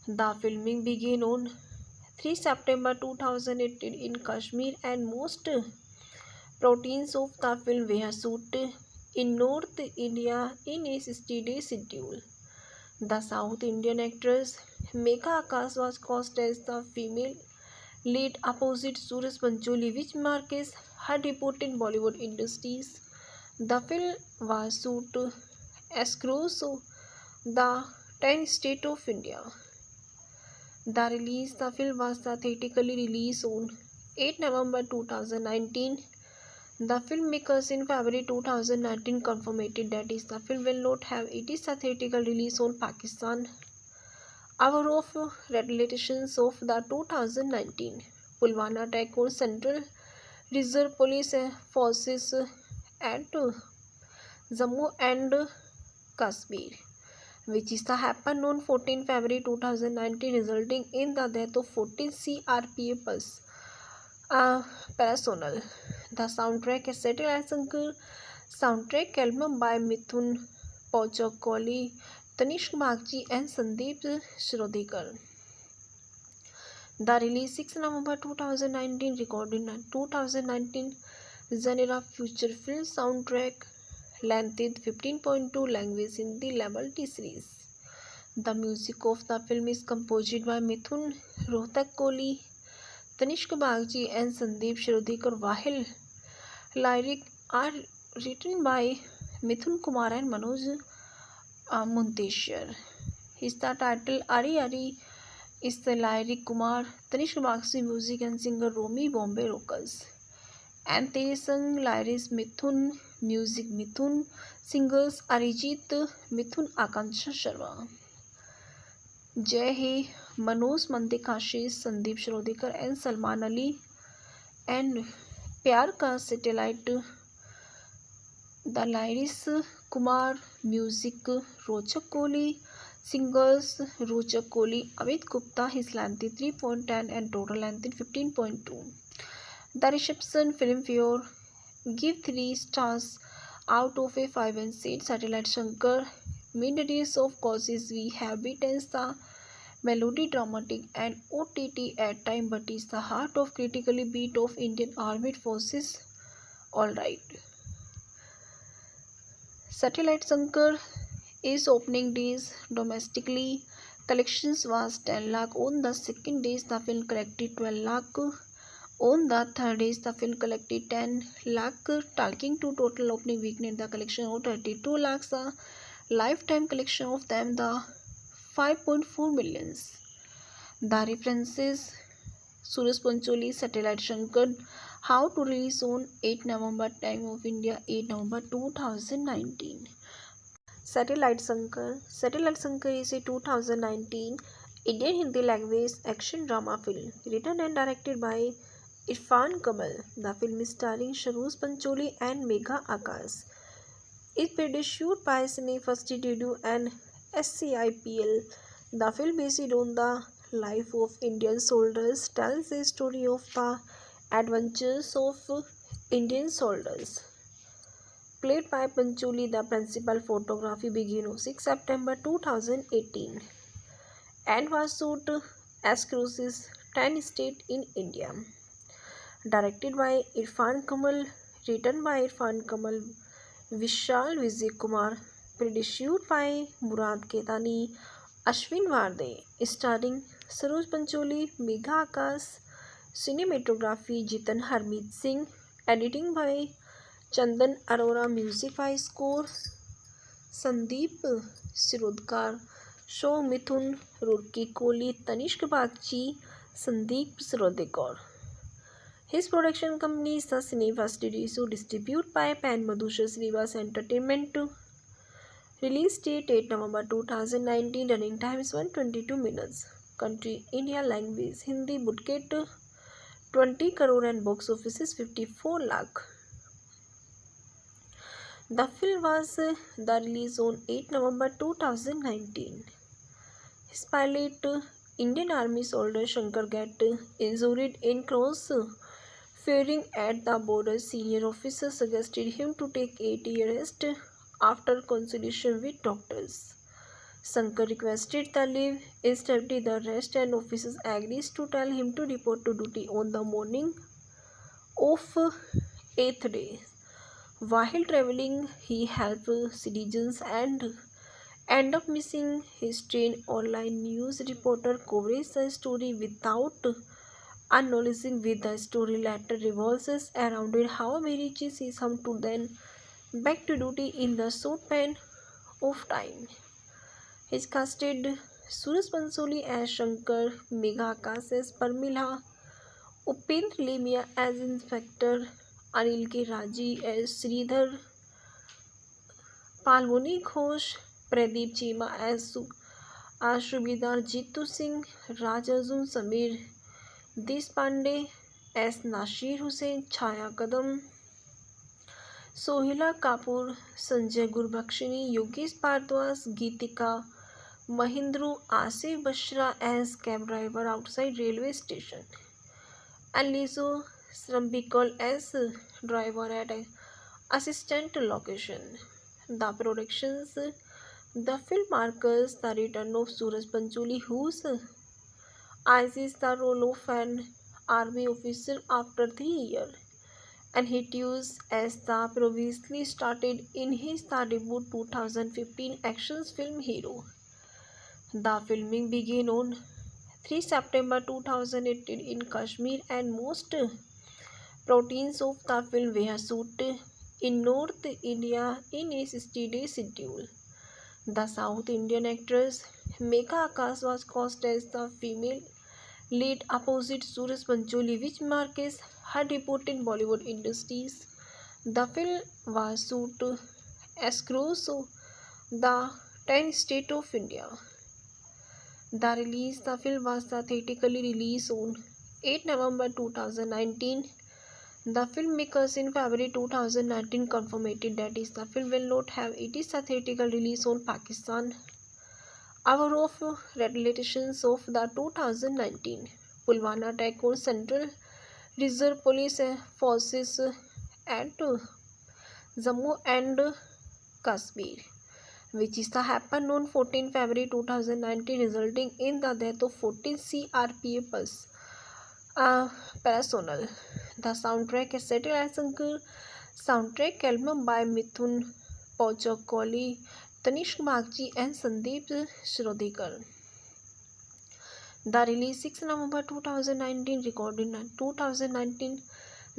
Speaker 1: The filming began on 3 September 2018 in Kashmir, and most proteins of the film were shot in North India in a 60-day schedule. The South Indian actress Megha Akash was cast as the female lead opposite Suraj Pancholi, which marks her debut in Bollywood industries. The film was shot across the 10 states of India. The film was theatrically released on 8 November 2019. The filmmakers in February 2019 confirmed that the film will not have its theatrical release on Pakistan. Hour of retaliations of the 2019 Pulwama attack on Central Reserve Police Forces at Jammu and Kashmir, which happened on 14 February 2019, resulting in the death of 14 CRPF personnel. The soundtrack is Satellite Shankar soundtrack album by Mithun Pochakoli, Tanishq Bagchi and Sandeep Shrodekar. The release 6 November 2019, recorded in 2019, genre feature film soundtrack, length 15.2, language Hindi, level T series. The music of the film is composed by Mithun Rohtak Kohli, Tanishq Bagchi and Sandeep Shrodekar, while lyrics are written by Mithun Kumar and Manoj Munteshwar. His the title Ari Ari is the lyric Kumar, Tanishq Bagchi music and singer Romy Bombay Rockers. And they sung lyrics Mithun, music Mithun, singers Arijit Mithun Akanksha Sharma. Jai He, Manoj Mandekashish, Sandeep Shrodekar and Salman Ali. And Pyar Ka Satellite, the lyrics Kumar, music Rochak Kohli, singers Rochak Kohli, Amit Gupta, his length 3.10 and total length 15.2. The reception Filmfare give 3 stars out of a 5 and said Satellite Shankar mid-days of causes we have beaten the melody dramatic and OTT at time but is the heart of critically beat of Indian Armed Forces. Alright. Satellite Shankar is opening days domestically. Collections was 10 lakh. On the second days the film collected 12 lakh. On the third days the film collected 10 lakh, taking to total opening weekend the collection of 32 lakhs. The lifetime collection of them the 5.4 millions. The references Suraj Pancholi, Satellite Shankar, how to release on 8 November, time of India 8 November 2019. Satellite Shankar is a 2019 Indian Hindi language action drama film written and directed by Irfan Kamal. The film is starring Saroj Pancholi and Megha Akash. It produced by Cine First Studio and SCIPL. The film based on the life of Indian soldiers tells the story of the adventures of Indian soldiers. Played by Pancholi, the principal photography began on 6 September 2018 and was shot across 10 states in India. Directed by Irfan Kamal, written by Irfan Kamal, Vishal Vijay Kumar, produced by Murad Ketani, Ashwin Varde, starring Saroj Pancholi, Megha Akash, cinematography Jitan Harmeet Singh, editing by Chandan Arora, music by score Sandeep Shrodekar, show Mithun Rohtak Kohli, Tanishq Bagchi, Sandeep Shrodekar. His production company is the Cine First Studio, distributed by Pan Madhusha Srivas Entertainment. Release date 8 November 2019. Running time is 122 minutes. Country India. Language Hindi. Budget 20 crore and box office is 54 lakh. The film was the release on 8 November 2019. His pilot, Indian Army soldier Shankar get injured in cross firing at the border. Senior officer suggested him to take 8-year rest after consultation with doctors. Shankar requested the leave. Instead, the rest and officers agreed to tell him to report to duty on the morning of 8th day. While traveling, he helped citizens and end up missing. His trained online news reporter covers the story without acknowledging with the story later revolves around it how he reaches his home to then back to duty in the short span of time. His casted Suraj Pancholi as Shankar, Megha Akash as Parmila, Upendra Lemia as Inspector, Anil K. Raji as Sridhar, Palmoni Ghosh, Pradeep Chima as Subedar, Jitu Singh, Raj Arjun Samir, Deshpande as Nasir Hussain, Chaya Kadam, Sohila Kapoor, Sanjay Gurbakshini, Yogesh Bhardwaj, Geetika Mahindru, Asif Bashra as cab driver outside railway station, and Lizo Srambikal as driver at assistant location. the productions. The film marks the return of Suraj Pancholi, whose eyes the role of an army officer after 3 years, and hit use as the previously started in his debut 2015 action film Hero. The filming began on 3 September 2018 in Kashmir, and most proteins of the film were shot in North India in a 60-day schedule. The South Indian actress Megha Akash was cast as the female lead opposite Suraj Pancholi, which marks her debut in Bollywood industries. The film was shot across the 10 states of India. The film was theatrically released on 8 November 2019. The filmmakers in February 2019 confirmed that the film will not have its theatrical release on Pakistan. Hour of retaliations of the 2019 Pulwama attack on Central Reserve Police Forces at Jammu and Kashmir, which is happened on 14 February 2019, resulting in the death of 14 CRPF personnel. The soundtrack is Satellite Shankar soundtrack album by Mithun Pauchakoli, Tanishq Bagchi and Sandeep Shrodekar. The release 6 November 2019, recorded in 2019,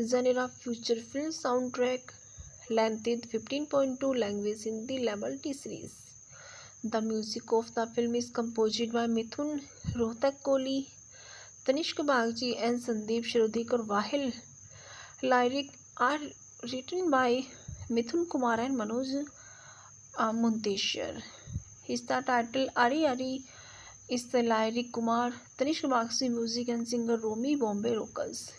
Speaker 1: genre feature film soundtrack, length 15.2, language Hindi, level T series. The music of the film is composed by Mithun Rohtak-Kohli, Tanishq Bagchi and Sandeep Shrodekar, while lyrics are written by Mithun Kumar and Manoj Munteshwar. His the title Ari Ari is the lyric Kumar, Tanishq Bagchi music and singer Romy Bombay Rockers.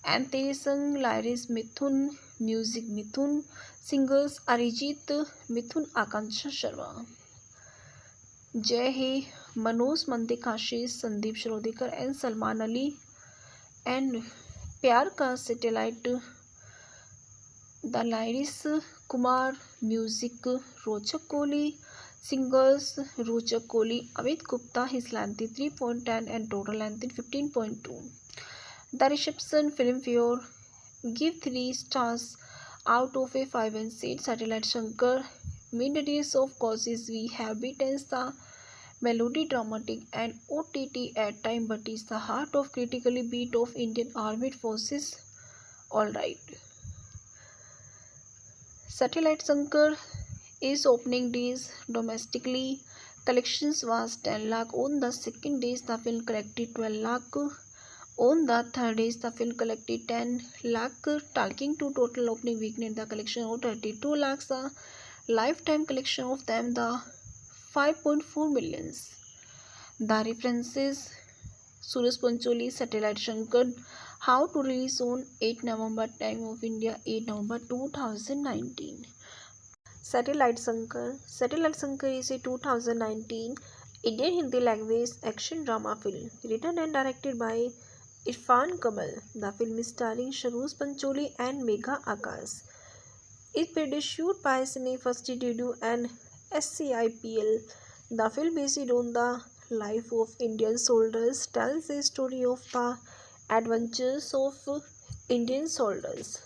Speaker 1: And Tere Sang lyrics Mithun, music Mithun, singers Arijit, Mithun Akanksha Sharma. Jai Hai, Manoj Mandekashish, Sandeep Shrodekar and Salman Ali. And Pyar Ka Satellite, the lyrics Kumar, music Rochak Kohli, singers Rochak Kohli, Amit Gupta. His length 3.10 and total length 15.2. The reception Filmfare give 3 stars out of a 5 and said Satellite Shankar mid-days of causes we have beaten the melody dramatic and OTT at time, but is the heart of critically beat of Indian Armed Forces. Alright. Satellite Shankar is opening days domestically. Collections was 10 lakh. On the second days, the film collected 12 lakh. On the third days, the film collected 10 lakh, taking to total opening weekend the collection of 32 lakhs. The lifetime collection of them the 5.4 millions. The references Suraj Pancholi, Satellite Shankar, how to release on 8 November, time of India 8 November 2019. Satellite Shankar is a 2019 Indian Hindi language action drama film written and directed by Irfan Kamal. The film is starring Suraj Pancholi and Megha Akash. It produced by Cine First Studio and SCIPL. The film based on the life of Indian soldiers tells the story of the adventures of Indian soldiers.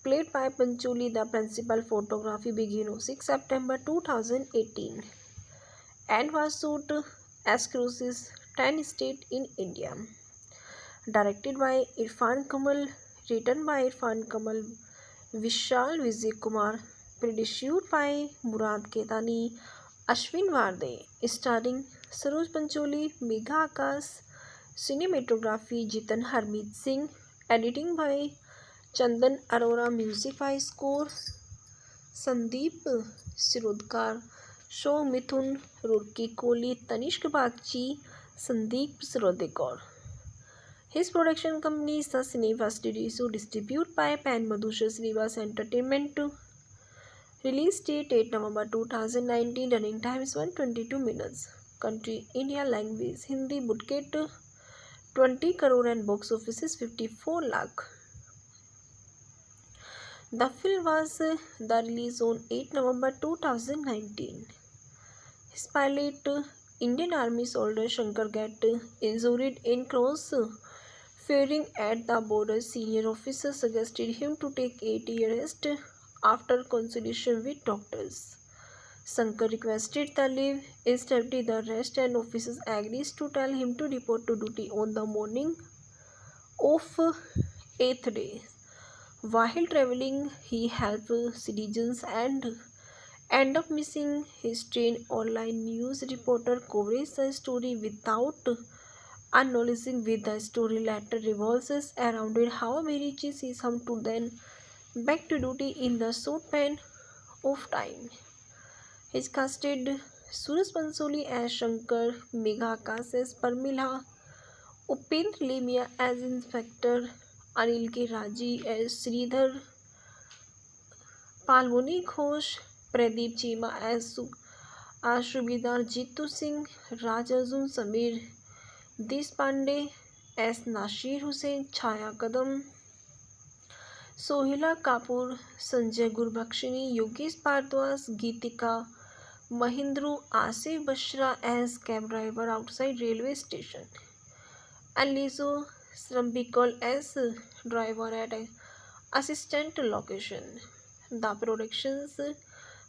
Speaker 1: Played by Pancholi, the principal photography began on 6 September 2018 and was shot across 10 states in India. Directed by Irfan Kamal, written by Irfan Kamal, Vishal Vijay Kumar, produced by Murad Ketani, Ashwin Varde, starring Suraj Pancholi, Megha Akash, cinematography Jitan Harmeet Singh, editing by Chandan Arora, music by score Sandeep Shrodekar, show Mithun Rohtak Kohli, Tanishq Bagchi, Sandeep Shrodekar. His production company is the Cine First Studio, distributed by Pan Madhusha Srivas Entertainment. Release date 8 November 2019. Running time is 122 minutes. Country India. Language Hindi. Budget 20 crore and box office is 54 lakh. The film was the release on 8 November 2019. His pilot, Indian Army soldier Shankar get injured in cross firing at the border. Senior officer suggested him to take 8-year rest after consultation with doctors. Shankar requested the leave. Instead, the rest and officers agreed to tell him to report to duty on the morning of 8th day. While traveling, he helped citizens and end up missing his train. Online news reporter coverage the story without acknowledging with the story later revolves around it. How Mary sees him to then back to duty in the short span of time. His casted Suraj Pansoli as Shankar, Megha Akash as Parmila, Upendra Lemia as Inspector, Anil K. Raji as Sridhar, Palmoni Ghosh, Pradeep Chima as Subedar, Jitu Singh, Raj Arjun Samir, Deshpande as Nasir Hussain, Chaya Kadam, Sohila Kapoor, Sanjay Gurbakshini, Yogesh Bhardwaj, Geetika Mahindru, Asif Bashra as cab driver outside railway station, and Lizo Srambikal as driver at assistant location. The productions,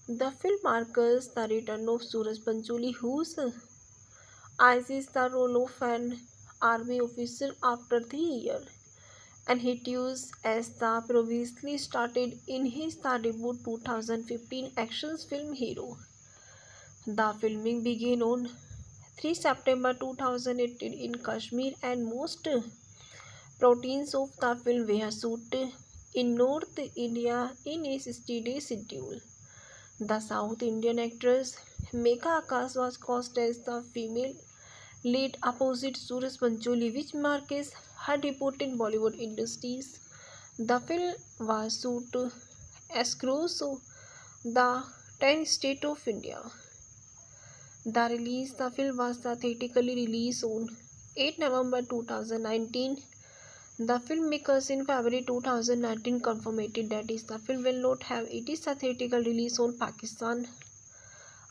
Speaker 1: the film marks the return of Suraj Pancholi, whose eyes the role of an army officer after 3 years, and he used as the previously started in his debut 2015 action film Hero. The filming began on 3 September 2018 in Kashmir, and most proteins of the film were shot in North India in a 60-day schedule. The South Indian actress Megha Akash was cast as the female lead opposite Suraj Pancholi, which marks her debut in Bollywood industries. The film was shot across the 10 states of India. The film was theatrically released on 8 November 2019. The filmmakers in February 2019 confirmed that the film will not have its theatrical release on Pakistan.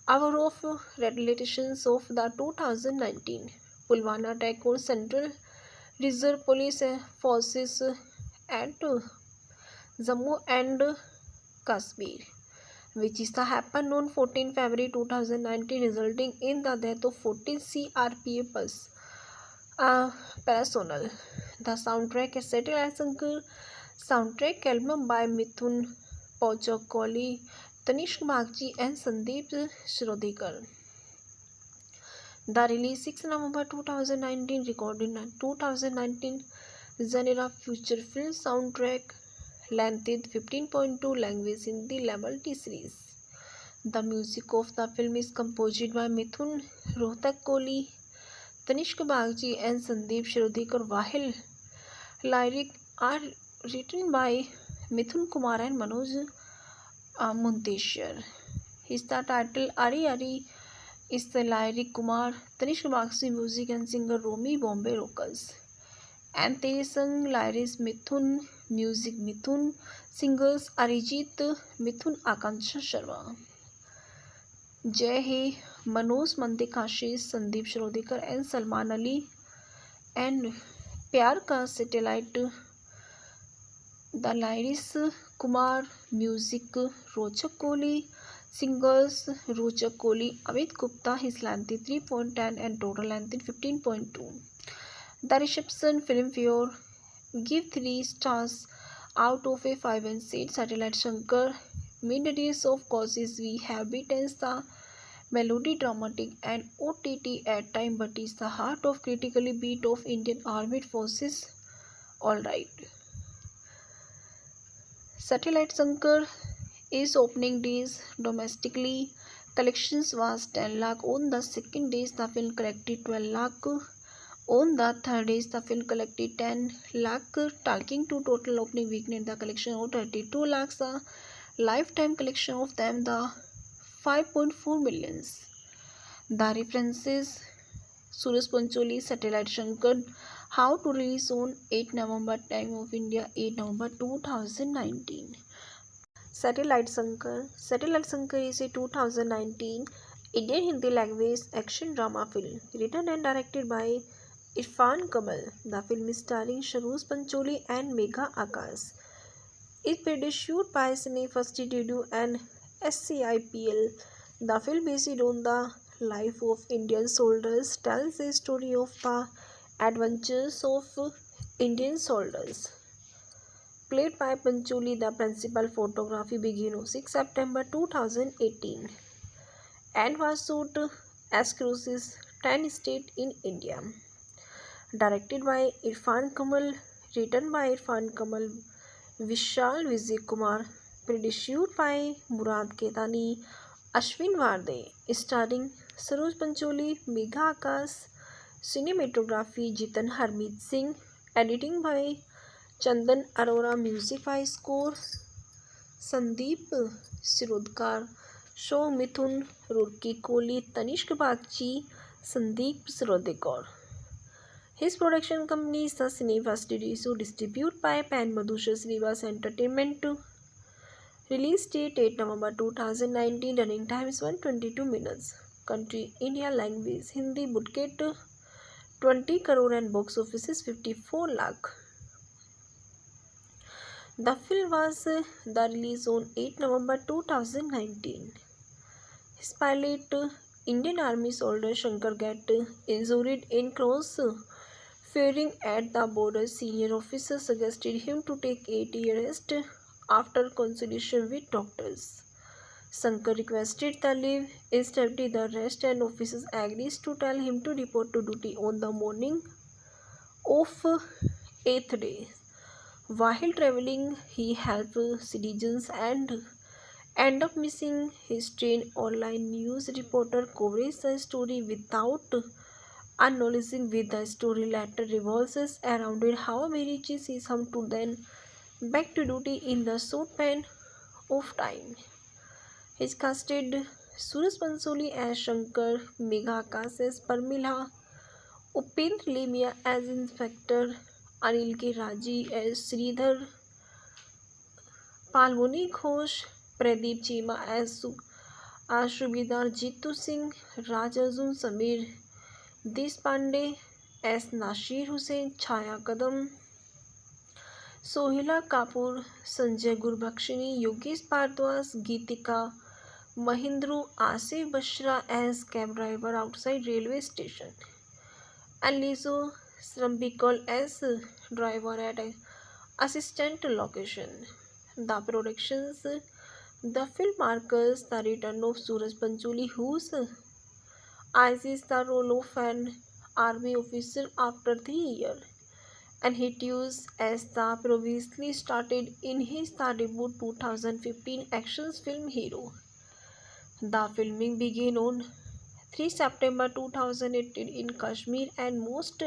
Speaker 1: Hour of retaliations of the 2019 Pulwama attack on Central Reserve Police Forces at Jammu and Kashmir, which is happened on 14 February 2019, resulting in the death of 14 CRPF personnel. The soundtrack is Satellite Shankar soundtrack album by Mithun Pochakoli, Tanishq Bagchi and Sandeep Shrodekar. The release 6 November 2019, recorded in 2019, genre feature film soundtrack, length 15.2, language Hindi, level T series. The music of the film is composed by Mithun Rohtak-Kohli, Tanishq Bagchi and Sandeep Shrodekar, while lyrics are written by Mithun Kumar and Manoj Munteshwar. His the title Ari Ari is the lyric Kumar, Tanishq Bagchi music and singer Romy Bombay Rockers. And they sung lyrics Mithun, music Mithun, singers Arijit Mithun, Akanksha Sharma. Jai He, Manoj Mandekashe, Sandeep Shrodekar and Salman Ali, and Pyar Ka Satellite. The lyrics Kumar, music Rochak Kohli, singers Rochak Kohli, Amit Gupta. His length 3.10 and total length 15.2. The reception Filmfare give 3 stars out of a 5 and said Satellite Shankar mid-days of causes we have beaten the melody dramatic and OTT at time, but is the heart of critically beat of Indian Armed Forces. Alright. Satellite Shankar is opening days domestically. Collections was 10 lakh. On the second days, the film collected 12 lakh. On the third days, the film collected 10 lakh, taking to total opening weekend the collection of 32 lakhs. The lifetime collection of them the 5.4 millions. The references Suraj Pancholi, Satellite Shankar, how to release on 8 November, time of India 8 November 2019. Satellite Sankar. Satellite Sankar is a 2019 Indian Hindi language action drama film written and directed by Irfan Kamal. The film is starring Sharoz Pancholi and Megha Akash. It produced by Cine First Studio and SCIPL. The film based on the life of Indian soldiers tells the story of the adventures of Indian soldiers. Played by Pancholi, the principal photography began on 6 September 2018 and was shot across 10 states in India. Directed by Irfan Kamal, written by Irfan Kamal, Vishal Vijay Kumar, produced by Murad Ketani, Ashwin Varde, starring Saroj Pancholi, Megha Akash, cinematography Jitan Harmeet Singh, editing by Chandan Arora, music by score Sandeep Sirodkar, show Mithun Rurki Kohli, Tanishq Bagchi, Sandeep Sirodkar. His production company is the Cineva Studio, distributed by Pan Madhusha Srivas Entertainment. Release date 8 November 2019. Running time is 122 minutes. Country India. Language Hindi. Budget 20 crore and box office is 54 lakh. The film was the release on 8 November 2019. His pilot, Indian Army soldier Shankar get injured in cross firing at the border. Senior officer suggested him to take 8-year rest after consultation with doctors. Shankar requested the leave. Instead, the rest and officers agreed to tell him to report to duty on the morning of 8th day. While traveling, he helped citizens and ended up missing his train. Online news reporter covered the story without acknowledging with the story later revolves around it how he reaches his home to then back to duty in the short span of time. His casted Suraj Pansoli as Shankar, Megha Akash as Parmila, Upendra Lemia as Inspector, Anil K. Raji as Sridhar, Palmoni Ghosh, Pradeep Chima as Subedar, Jitu Singh, Raj Arjun Samir, Deshpande as Nasir Hussain, Chaya Kadam, Sohila Kapoor, Sanjay Gurbakshini, Yogesh Bhardwaj, Geetika Mahindru, Asif Bashra as cab driver outside railway station, and Lizo Srambikal as driver at assistant location. The productions. The film marks the return of Suraj Pancholi, whose eyes the role of an army officer after 3 years, and he used as the previously started in his debut 2015 action film Hero. The filming began on 3 September 2018 in Kashmir, and most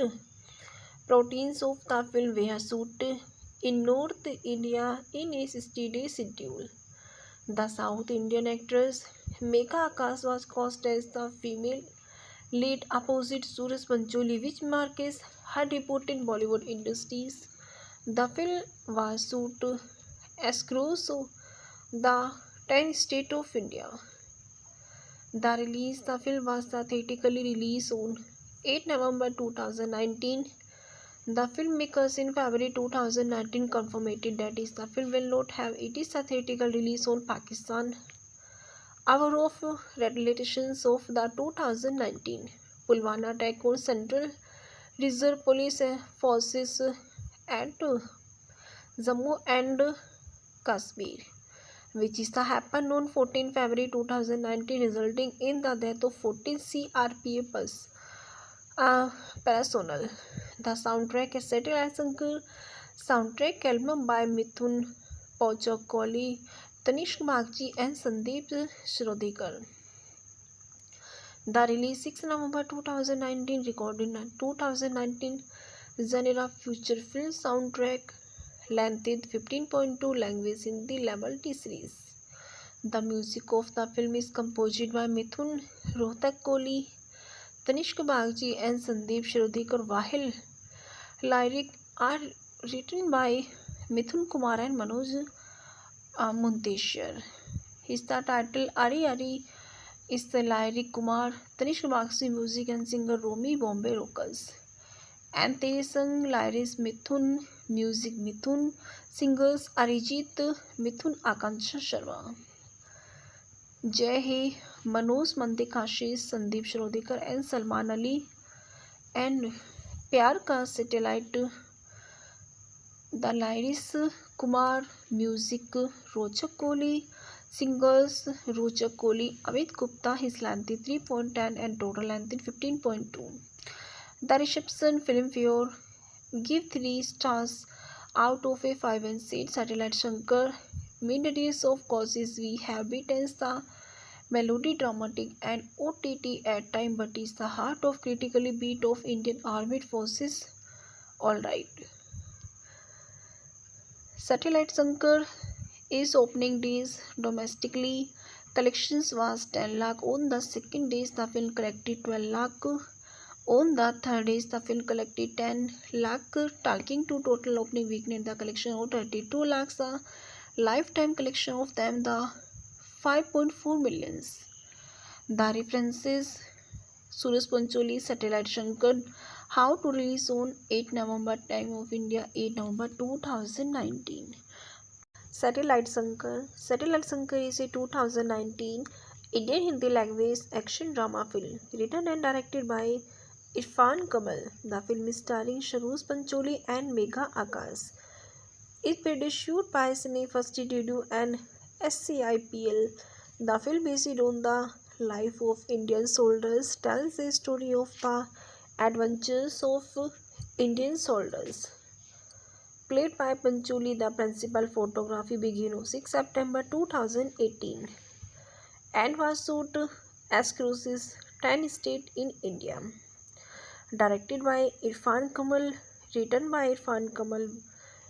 Speaker 1: proteins of the film were shot in North India in a 60-day schedule. The South Indian actress Megha Akash was cast as the female lead opposite Suraj Pancholi, which marks her debut in Bollywood industries. The film was shot across the 10 states of India. The film was theatrically released on 8 November 2019. The filmmakers in February 2019 confirmed that the film will not have its theatrical release on Pakistan. Hour of retaliations of the 2019 Pulwama attack on Central Reserve Police Forces at Jammu and Kashmir, which happened on 14 February 2019, resulting in the death of 14 CRPF personnel. The soundtrack is Satellite Sankar soundtrack album by Mithun Pauchakoli, Tanishq Bagchi and Sandeep Sirodkar. The release 6 November 2019, recorded in 2019, genre feature film soundtrack, length 15.2, language Hindi, level T series. The music of the film is composed by Mithun Rohtak Kohli, Tanishq Bagchi and Sandeep Sirodkar, while lyrics are written by Mithun Kumar and Manoj Munteshwar. His the title Ari Ari is the lyric Kumar, Tanishq Bagchi music and singer Romy Bombay Rockers. And they sung lyrics Mithun, music Mithun, singers Arijit, Mithun Akansha Sharma. Jai He, Manoj Mandik Ashish, Sandeep Shrodekar and Salman Ali. And Pyar Ka Satellite, the lyrics Kumar, music Rochak Kohli, singers Rochak Kohli, Amit Gupta, his length 3.10 and total length 15.2. The reception Filmfare give 3 stars out of a 5 and said Satellite Shankar mid-days of causes we have beaten the melody dramatic and OTT at time but is the heart of critically beat of Indian Armed Forces. Alright. Satellite Shankar is opening days domestically. Collections was 10 lakh. On the second days the film collected 12 lakh. On the third days the film collected 10 lakh. Talking to total opening weekend the collection of 32 lakhs. The lifetime collection of them the 5.4 millions. The references Suraj Pancholi, Satellite Shankar, how to release on 8 November, time of India 8 November 2019. Satellite Shankar is a 2019 Indian Hindi language action drama film written and directed by Irfan Kamal. The film is starring Suraj Pancholi and Megha Akash. It produced by Cine First Studio and SCIPL. The film based on the life of Indian soldiers tells the story of the adventures of Indian soldiers. Played by Pancholi, the principal photography began on 6 September 2018 and was shot across 10 states in India. Directed by Irfan Kamal, written by Irfan Kamal,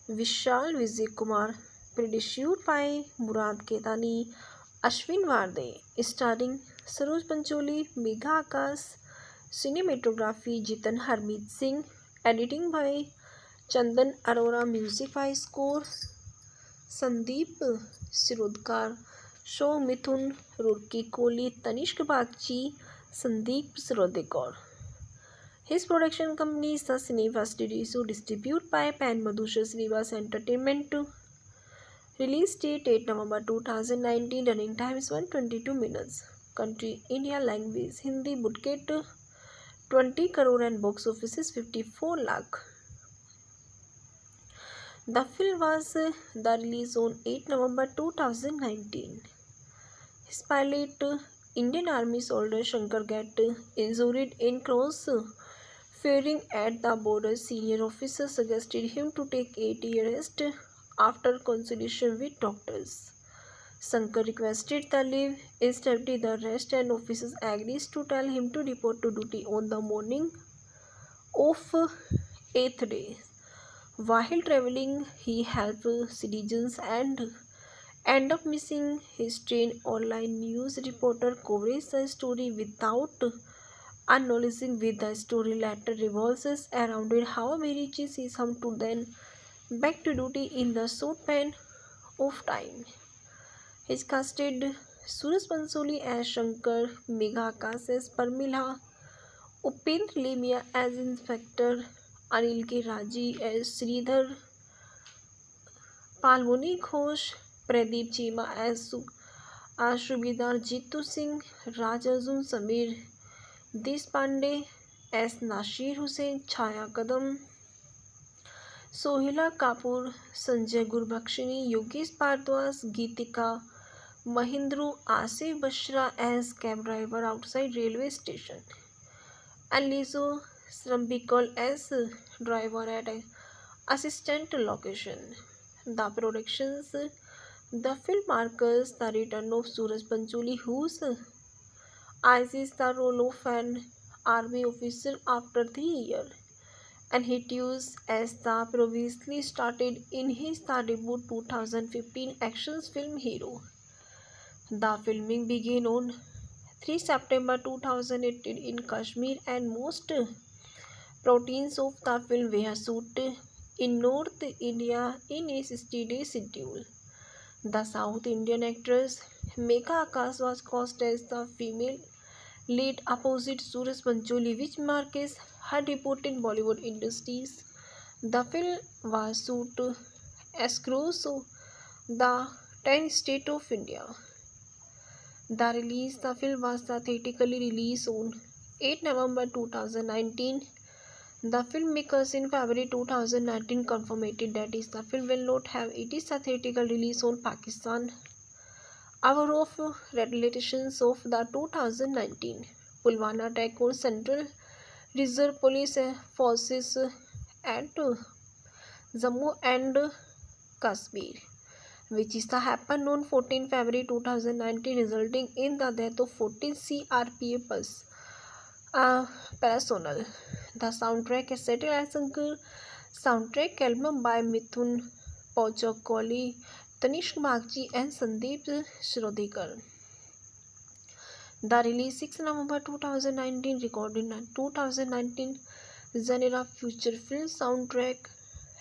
Speaker 1: Vishal Vijay Kumar, produced by Murad Ketani, Ashwin Varde, starring Suraj Pancholi, Megha Akash, cinematography Jitan Harmeet Singh, editing by Chandan Arora, music by score Sandeep Shirodkar, show Mithun, Rochak Kohli, Tanishq Bagchi, Sandeep Shirodekar. His production company is the Cineva Studio, distributed by Pan Madhusha Srivas Entertainment. Release date 8 November 2019. Running time is 122 minutes. Country India. Language Hindi. Budget 20 crore and box office is 54 lakh. The film was the release on 8 November 2019. His pilot Indian Army soldier Shankar get injured in cross firing at the border. Senior officer suggested him to take 8-year rest after consultation with doctors. Shankar requested the leave. Instead, the rest and officers agreed to tell him to report to duty on the morning of 8th day. While traveling, he helped citizens and end up missing. His trained online news reporter covers the story without acknowledging with the story later revolves around it how he reaches his home to then back to duty in the short span of time. He casted Suraj Pancholi as Shankar, Megha Akash as Parmila, Upendra Lemia as Inspector, Anil K. Raji as Sridhar, Palmoni Ghosh, Pradeep Chima as Subedar Jitu Singh, Raj Arjun Samir Deshpande as Nasir Hussain, Chaya Kadam, Sohila Kapoor, Sanjay Gurbakshini, Yogesh Bhardwaj, Geetika Mahindru, Asif Bashra as cab driver outside railway station, and Lizo Srambikal as driver at assistant location. The productions. The film marks the return of Suraj Pancholi, whose eyes the role of an army officer after 3 years, and he used as the previously started in his debut 2015 action film Hero. The filming began on 3 September 2018 in Kashmir, and most proteins of the film were shot in North India in a steady schedule. The South Indian actress Megha Akash was cast as the female lead opposite Suraj Pancholi, which marks her debut in Bollywood industries. The film was shot across the 10 states of India. The film was theatrically released on 8 November 2019. The filmmakers in February 2019 confirmed that the film will not have its theatrical release on Pakistan. Hour of retaliations of the 2019 Pulwama attack on Central Reserve Police forces at Jammu and Kashmir, which happened on 14 February 2019, resulting in the death of 14 CRPF personnel. The soundtrack is Satellite Shankar soundtrack album by Mithun Pauchakoli, Tanishq Bagchi and Sandeep Shrodekar. The release 6 November 2019, recorded in 2019, genre feature film soundtrack,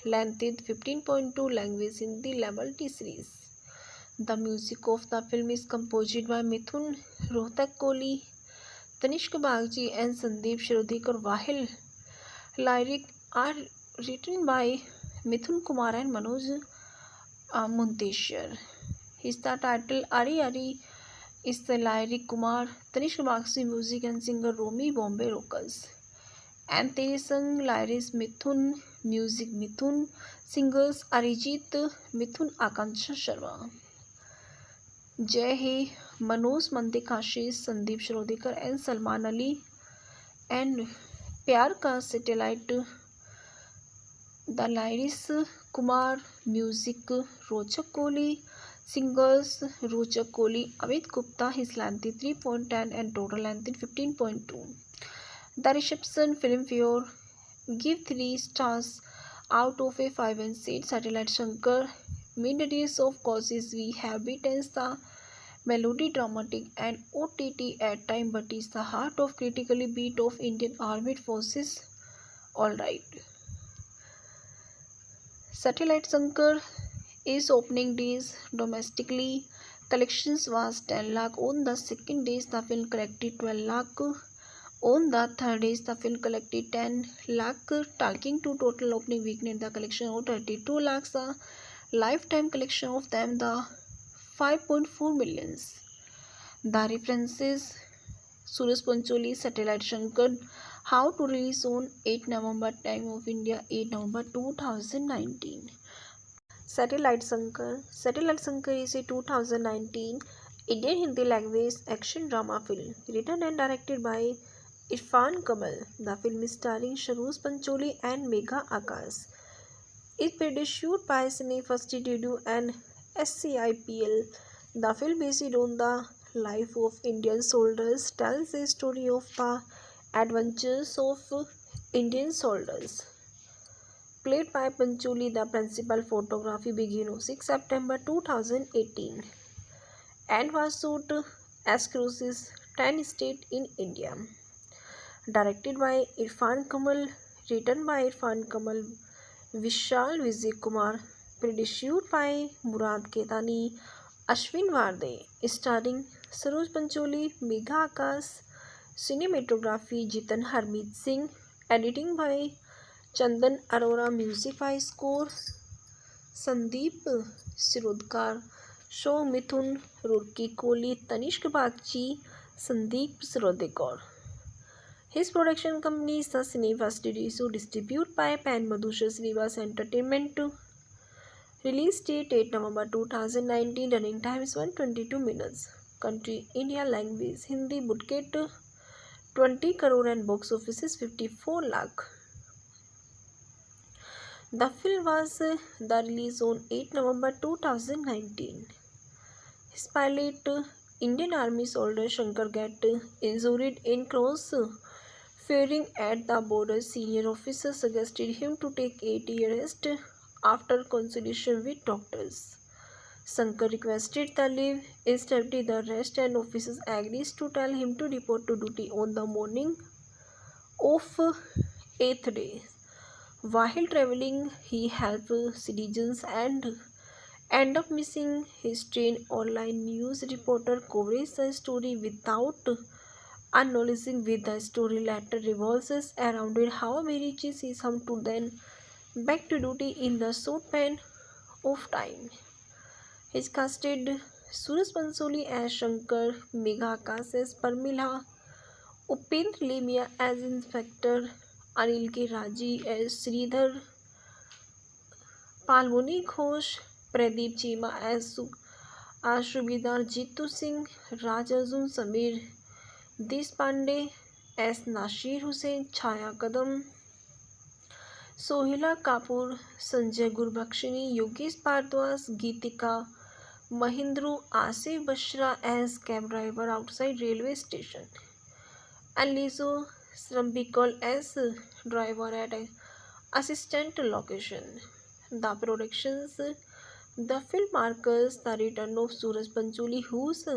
Speaker 1: length 15.2, language Hindi, level T series. The music of the film is composed by Mithun Rohtak-Kohli, Tanishq Bagchi and Sandeep Shrodekar, while lyrics are written by Mithun Kumar and Manoj Munteshwar. His the title Ari Ari is the lyric Kumar, Tanishq Bagchi music and singer Romy Bombay Rockers. And Tere Sang lyrics Mithun, music Mithun, singers Arijit, Mithun Akansha Sharma. Jai He, Manoj Mandekashish, Sandeep Shrodekar and Salman Ali. And Pyar Ka Satellite, the lyrics Kumar, music Rochak Kohli, singers Rochak Kohli, Amit Gupta, his length 3.10 and total length 15.2. The reception Filmfare give 3 stars out of a 5 and said Satellite Shankar mid-days of causes we have beaten the melody dramatic and OTT at time, but is the heart of critically beat of Indian Armed Forces. Alright. Satellite Shankar is opening days domestically. Collections was 10 lakh. On the second days, the film collected 12 lakh. On the third days, the film collected 10 lakh, taking to total opening weekend the collection of 32 lakhs. The lifetime collection of them the 5.4 millions. The references Suraj Pancholi, Satellite Shankar, how to release on 8 November, time of India 8 November 2019. Satellite Shankar is a 2019 Indian Hindi language action drama film written and directed by Irfan Kamal. The film is starring Saroj Pancholi and Megha Akash. It produced by Cinefirst Studio and SCIPL. The film based on the life of Indian soldiers tells the story of the adventures of Indian soldiers. Played by Pancholi, the principal photography began on 6 September 2018 and was shot across 10 states in India. Directed by Irfan Kamal, written by Irfan Kamal, Vishal Vijay Kumar, produced by Murad Ketani, Ashwin Varde, starring Saroj Pancholi, Megha Akash, cinematography Jitan Harmeet Singh, editing by Chandan Arora, music by score Sandeep Shrodekar, show Mithun Rohtak-Kohli, Tanishq Bagchi, Sandeep Shrodekar. His production company is the Cinefirst Studio, distributed by Pan Madhusha Srivas Entertainment. Release date 8 November 2019. Running time is 122 minutes. Country India. Language Hindi. Budget 20 crore and box office is 54 lakh. The film was the release on 8 November 2019. His pilot, Indian Army soldier Shankar get injured in cross firing at the border. Senior officer suggested him to take 8-year rest after consultation with doctors. Shankar requested the leave. Instead, the rest and officers agreed to tell him to report to duty on the morning of 8th day. While traveling, he helped citizens and end up missing history in online news reporter coverage the story without acknowledging with the story later revolves around it how Mary sees him to then back to duty in the short span of time. He's casted Suraj Pansoli as Shankar, Megha Akash as Parmila, Upendra Lemia as Inspector, Anil K. Raji as Sridhar, Palmoni Ghosh, Pradeep Chima as Subedar Jitu Singh, Raj Arjun Samir Deshpande as Nasir Hussain, Chaya Kadam, Sohila Kapoor, Sanjay Gurbakshini, Yogesh Bhardwaj, Geetika Mahindra, Asif Bashra as cab driver outside railway station, and Lizo Srambikal as driver at a assistant location. The productions, the film marks the return of Suraj Pancholi, whose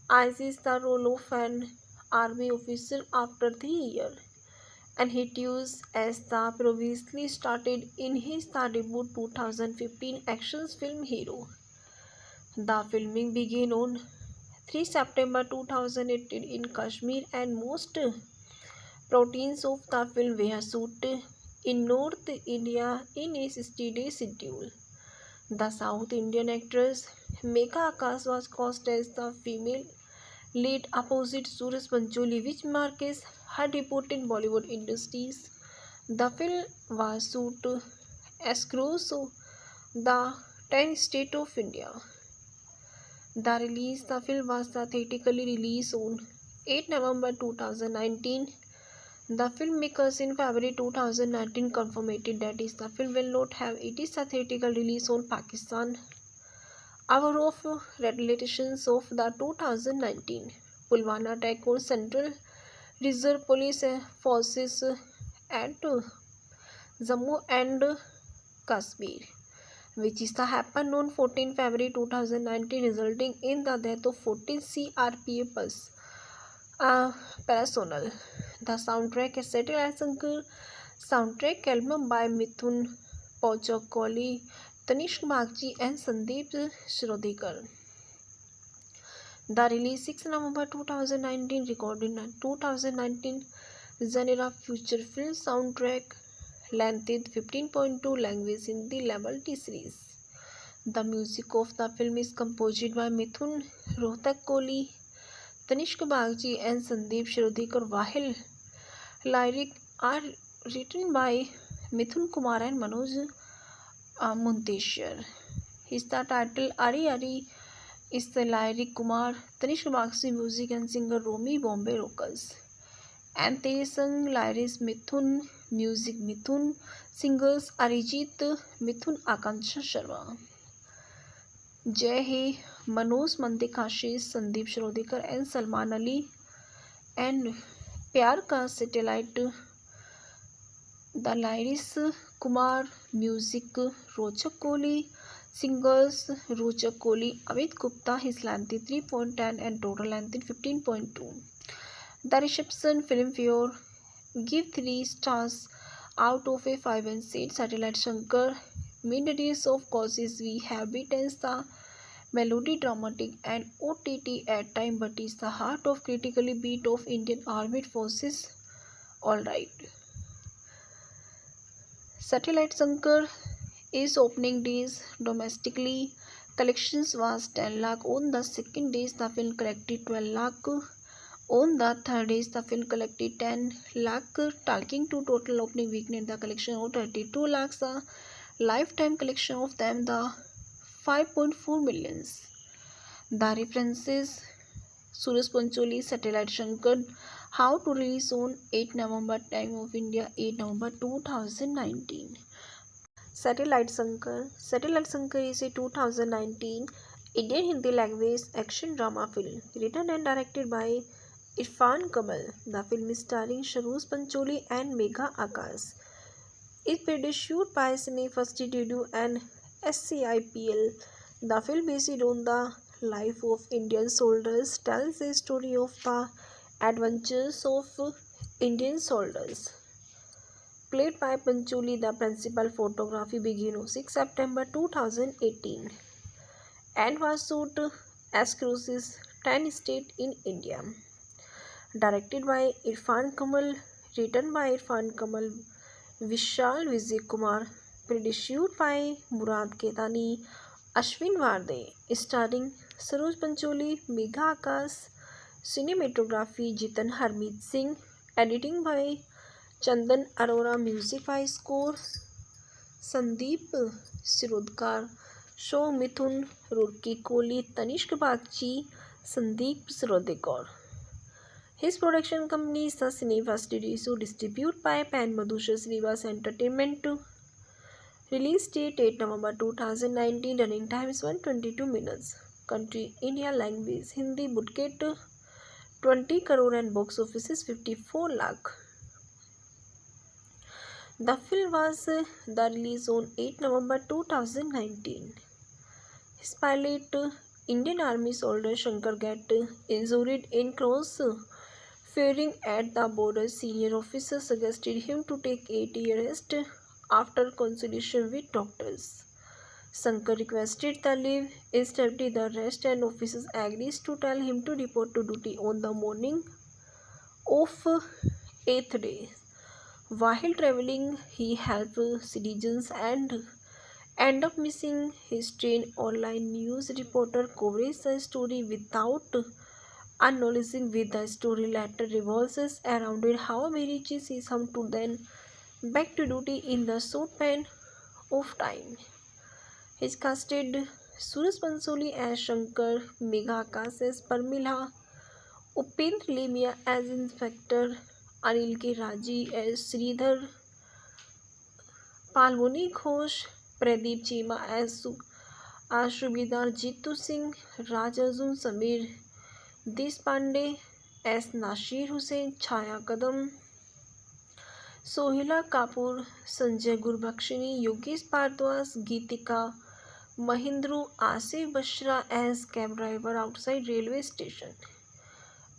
Speaker 1: eyes is the role of an army officer after 3 years, and he used as the previously started in his debut 2015 action film Hero. The filming began on 3 September 2018 in Kashmir, and most proteins of the film were shot in North India in a 60-day schedule. The South Indian actress Megha Akash was cast as the female lead opposite Suraj Pancholi, which marks her debut in Bollywood industries. The film was shot across the 10 states of India. The film was theatrically released on 8 November 2019. The filmmakers in February 2019 confirmed that the film will not have its theatrical release on Pakistan. Hour of retaliations of the 2019 Pulwama attack on Central Reserve Police Forces at Jammu and Kashmir, which is happened on 14 February 2019, resulting in the death of 14 CRPF personnel. The soundtrack is Satellite Shankar soundtrack album by Mithun Pauchakoli, Tanishq Bagchi and Sandeep Shrodikar. The release 6 November 2019, recorded in 2019 genre feature film soundtrack, length 15.2, language Hindi, level T series. The music of the film is composed by Mithun Rohtak Kohli, Tanishq Bagchi and Sandeep Shrodikar, while lyrics are written by Mithun Kumar and Manoj Munteshwar. His the title Ari Ari is the lyric Kumar, Tanishq Bagchi music and singer Romy Bombay Rockers. And they sung lyrics Mithun, music Mithun, singers Arijit Mithun, Akanksha Sharma. Jai He, Manoj Mantikashish, Sandeep Shrodikar and Salman Ali, and Pyar Ka Satellite. The lyrics Kumar, music Rochak Kohli, singers Rochak Kohli, Amit Gupta, his length 3.10 and total length 15.2. The reception Filmfare give 3 stars out of a 5 and said Satellite Shankar mid-days of causes we have beaten the melody dramatic and OTT at time, but is the heart of critically beat of Indian Armed Forces. Alright. Satellite Shankar is opening days domestically. Collections was 10 lakh. On the second days the film collected 12 lakh. On the third days the film collected 10 lakh, taking to total opening weekend the collection of 32 lakhs. The lifetime collection of them the 5.4 millions. The references Suraj Pancholi, Satellite Shankar, how to release on 8 November, time of India 8 November 2019. Satellite Shankar is a 2019 Indian Hindi language action drama film written and directed by Irfan Kamal. The film is starring Saroj Pancholi and Megha Akash. It produced by Cine First Studio and SCIPL. The film based on the life of Indian soldiers tells the story of the adventures of Indian soldiers played by Pancholi. The principal photography began on 6 September 2018 and was shot across 10 states in India. Directed by Irfan Kamal, written by Irfan Kamal, Vishal Vijay Kumar, produced by Murad Ketani, Ashwin Varde, starring Saroj Pancholi, Megha Akash, cinematography Jitan Harmeet Singh, editing by Chandan Arora, music by score Sandeep Sirodkar, show Mithun, Roorkee Kohli, Tanishq Bagchi, Sandeep Sirodkar. His production company is the Cinefast Studio, distributed by Pan Madhusha Srivas Entertainment. Release date 8 November 2019. Running time is 122 minutes. Country India. Language Hindi. Budget 20 crore and box office is 54 lakh. The film was the release on 8 November 2019. His pilot, Indian Army soldier Shankar get injured in cross firing at the border. Senior officer suggested him to take 8-year rest after consultation with doctors. Shankar requested the leave. Instead, the rest and officers agreed to tell him to report to duty on the morning of 8th day. While traveling, he helped citizens and end up missing. His trained online news reporter covers the story without acknowledging with the story later revolves around it how he reaches his home to then back to duty in the short span of time. His casted Suraj Pansoli as Shankar, Megha Akash as Parmila, Upendra Lemia as Inspector, Anil K. Raji as Sridhar, Palmoni Ghosh, Pradeep Chima as Subedar, Jitu Singh, Raj Arjun Samir, Deshpande as Nasir Hussain, Chaya Kadam, Sohila Kapoor, Sanjay Gurbakshini, Yogesh Bhardwaj, Geetika Mahindru, Asif Bashra as cab driver outside railway station,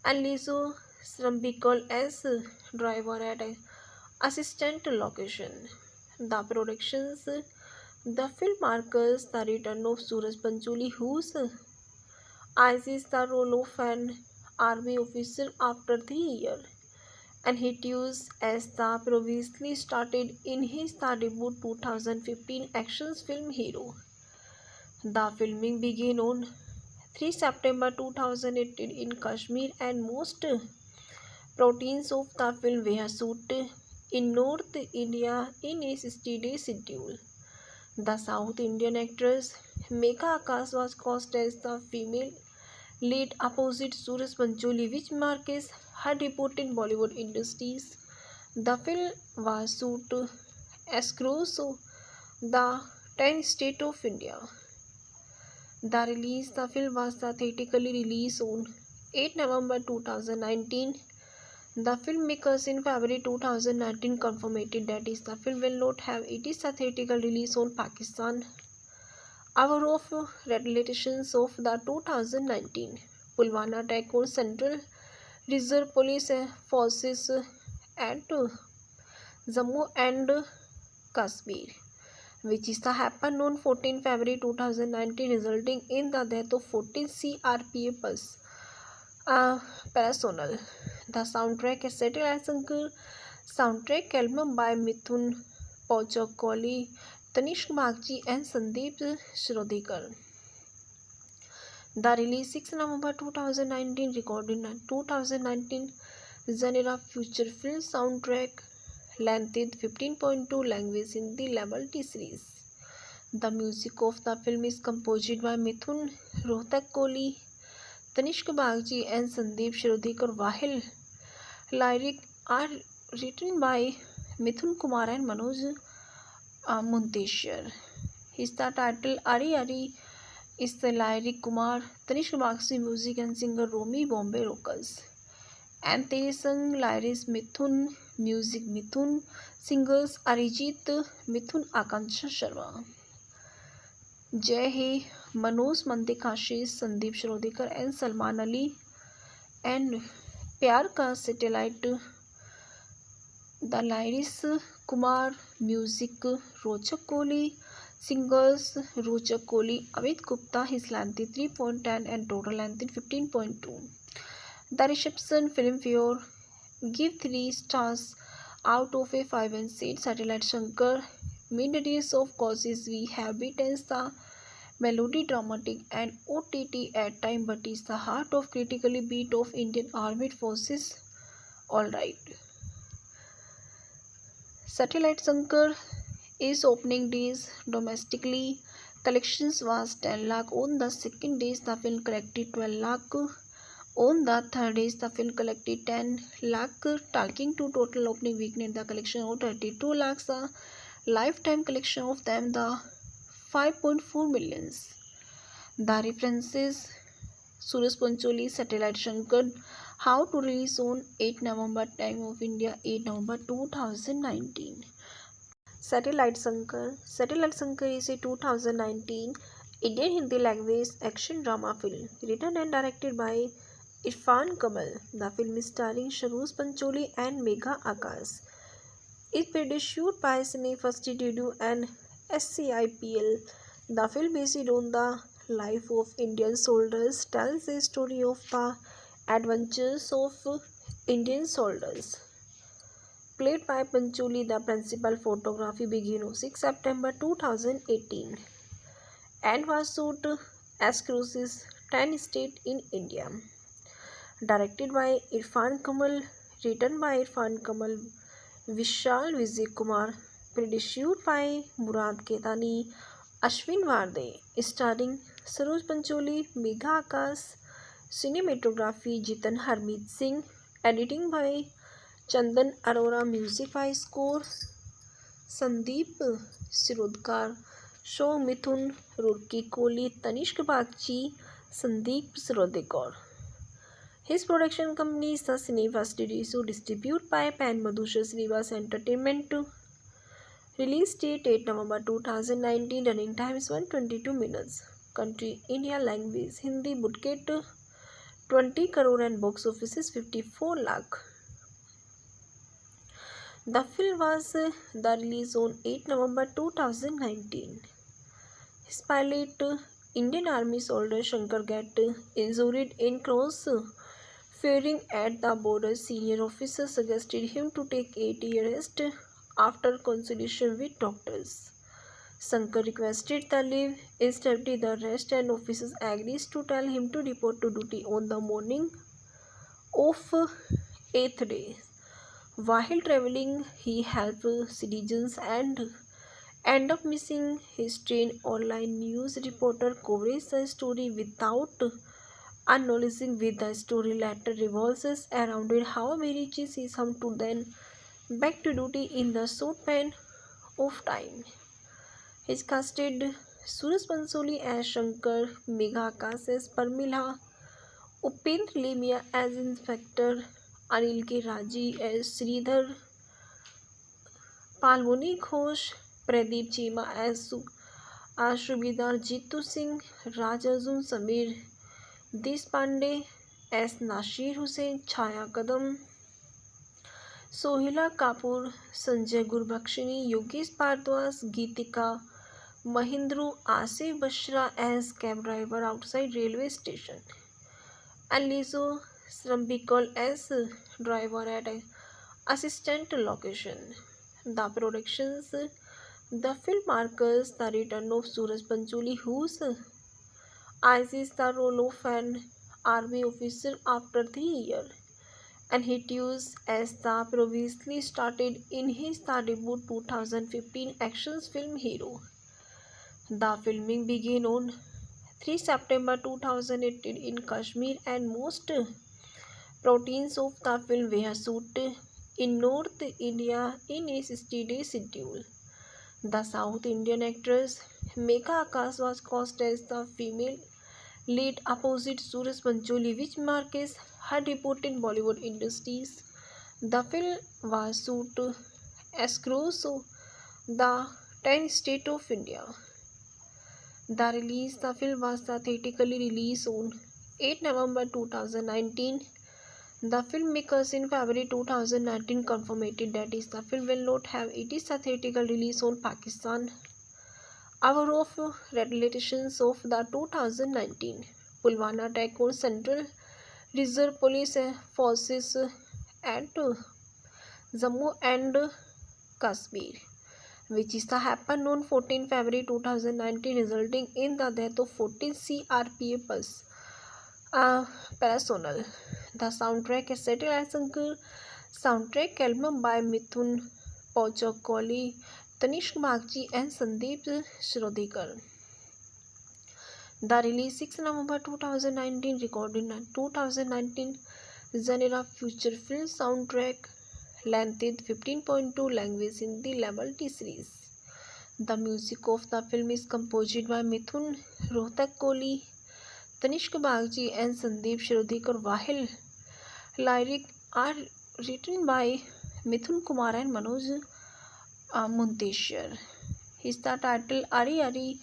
Speaker 1: and Lizo Srambikal as driver at assistant location. The productions. The film marks the return of Suraj Pancholi, whose eyes the role of an army officer after 3 years, and he used as the previously started in his debut 2015 action film Hero. The filming began on 3 September 2018 in Kashmir, and most proteins of the film were shot in North India in a 60-day schedule. The South Indian actress Megha Akash was cast as the female lead opposite Suraj Pancholi, which marks her debut in Bollywood industries. The film was shot across the 10 states of India. The film was theatrically released on 8 November 2019. The filmmakers in February 2019 confirmed that the film will not have its theatrical release on Pakistan. Hour of retaliations of the 2019 Pulwama attack on Central Reserve Police Forces at Jammu and Kashmir, which happened on 14 February 2019, resulting in the death of 14 CRPF personnel. The soundtrack is Satellite Shankar soundtrack album by Mithun Pauchakoli, Tanishq Bagchi and Sandeep Shrodekar. The release 6 November 2019, recorded in 2019, genre feature film soundtrack, length 15.2, language Hindi, level T series. The music of the film is composed by Mithun Rohtak Kohli, Tanishq Bagchi and Sandeep Shrodekar, while lyrics are written by Mithun Kumar and Manoj Munteshwar. His the title Ari Ari is the lyric Kumar, Tanishq Bagchi music and singer Romy Bombay Rockers. And Tere Sang lyrics Mithun, music Mithun, singers Arijit, Mithun Akansha Sharma. Jai Hai, Manoj Mandekashish, Sandeep Shrodekar and Salman Ali, and Pyar Ka Satellite. The lyrics Kumar, music Rochak Kohli, singers Rochak Kohli, Amit Gupta, his length is 3.10 and total length is 15.2. The reception Filmfare give 3 stars out of a 5 and said Satellite Shankar mid-days of causes we have beaten the melody dramatic and OTT at time but is the heart of critically beat of Indian Armed Forces. Alright. Satellite Shankar is opening days domestically. Collections was 10 lakh. On the second days the film collected 12 lakh. On the third days the film collected 10 lakh. Talking to total opening weekend the collection of 32 lakhs. The lifetime collection of them the 5.4 millions. The references Suraj Pancholi, Satellite Shankar, how to release on 8 November, time of India 8 November 2019. Satellite Shankar is a 2019 Indian Hindi language action drama film written and directed by Irfan Kamal. The film is starring Suraj Pancholi and Megha Akash. It produced by Cine First Studio and SCIPL. The film based on the life of Indian soldiers tells the story of the adventures of Indian soldiers. Played by Pancholi, the principal photography began on 6 September 2018 and was shot across 10 states in India. Directed by Irfan Kamal, written by Irfan Kamal, Vishal Vijay Kumar, produced by Murad Ketani, Ashwin Varde, starring Suraj Pancholi, Megha Akash, cinematography Jitan Harmeet Singh, editing by Chandan Arora, music by score Sandeep Sirodkar, show Mithun Roorkee Kohli, Tanishq Bagchi, Sandeep Sirodkar. His production company is the Cineva Studio, distributed by Pan Madhusha Srivas Entertainment. Release date 8 November 2019. Running time is 122 minutes. Country India. Language Hindi. Budget 20 crore and box office is 54 lakh. The film was the release on 8 November 2019. His pilot Indian Army soldier Shankar get injured in cross firing at the border. Senior officer suggested him to take 8-year rest after consultation with doctors. Shankar requested the leave. Instead, the rest and officers agreed to tell him to report to duty on the morning of 8th day. While traveling, he helped citizens and end up missing his train. Online news reporter covered the story without acknowledging with the story later revolves around it how he reaches his home to then back to duty in the short span of time. His casted Suraj Pancholi as Shankar, Megha Akash as Parmila, Upendra Lemia as Inspector, Anil K. Raji as Sridhar, Palmoni Ghosh, Pradeep Chima as Subedar, Jitu Singh, Raj Arjun, Samir Deshpande as Nasir Hussain, Chaya Kadam, Sohila Kapoor, Sanjay Gurbakshini, Yogesh Bhardwaj, Geetika Mahindru, Asif Bashra as cab driver outside railway station, and Lizo Srambikal as driver at assistant location. The productions. The film marks the return of Suraj Pancholi, whose eyes the role of an army officer after 3 years, and he used as the previously started in his debut 2015 action film Hero. The filming began on 3 September 2018 in Kashmir, and most proteins of the film were shot in North India in a 60-day schedule. The South Indian actress Megha Akash was cast as the female lead opposite Suraj Pancholi, which marks her debut in Bollywood industries. The film was shot across the 10 states of India. The film was theatrically released on 8 November 2019. The filmmakers in February 2019 confirmed that the film will not have its theatrical release on Pakistan. Hour of retaliations of the 2019 Pulwama attack on Central Reserve Police Forces at Jammu and Kashmir, which is the happened on 14 February 2019, resulting in the death of 14 CRPF personnel. The soundtrack is Satellite Shankar soundtrack album by Mithun Pochakoli, Tanishq Bagchi and Sandeep Shrodikar. The release 6 November 2019, recorded in 2019, genre feature film soundtrack, length 15.2, language Hindi, level T series. The music of the film is composed by Mithun Rohtak Kohli, Tanishq Bagchi and Sandeep Shrodikar, while lyrics are written by Mithun Kumar and Manoj Munteshwar. His the title Ari Ari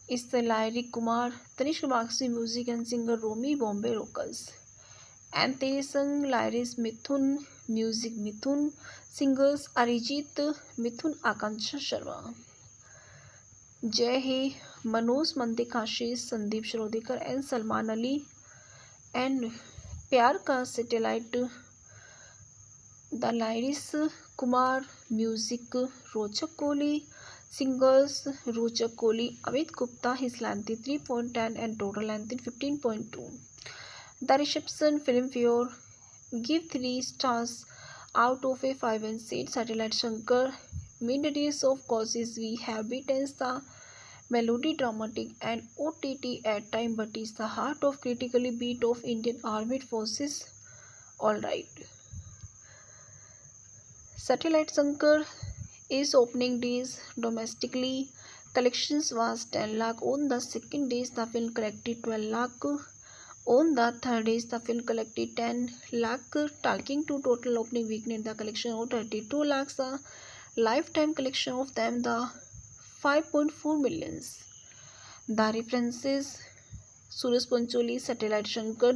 Speaker 1: is the lyric Kumar, Tanishq Bagchi music and singer Romy Bombay Rockers. And they sung lyrics Mithun, music Mithun, singers Arijit Mithun, Akanksha Sharma. Jai He, Manoj Mantikhashi, Sandeep Shrodikar and Salman Ali. And Pyar Ka Satellite, the lyrics Kumar, music Rochak Kohli, singers Rochak Kohli, Amit Gupta, his length 3.10 and total length 15.2. The reception Filmfare give 3 stars out of a 5 and said Satellite Shankar mid-days of causes we have beaten the melody dramatic and OTT at time, but is the heart of critically beat of Indian Armed Forces. Alright. Satellite Shankar is opening days domestically. Collections was 10 lakh. On the second days, the film collected 12 lakh. On the third days, the film collected 10 lakh, taking to total opening weekend the collection of 32 lakhs. The lifetime collection of them the 5.4 millions. The references Suraj Pancholi, Satellite Shankar,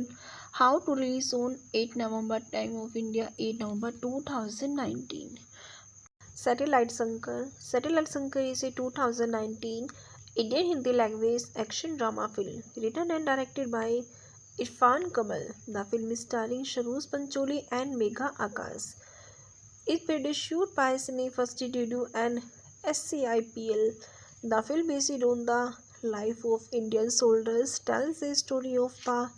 Speaker 1: how to release on 8 November, time of India 8 November 2019. Satellite Shankar is a 2019 Indian Hindi language action drama film written and directed by Irfan Kamal. The film is starring Suraj Pancholi and Megha Akash. It produced by Cine First Studio and SCIPL. The film based on the life of Indian soldiers tells the story of the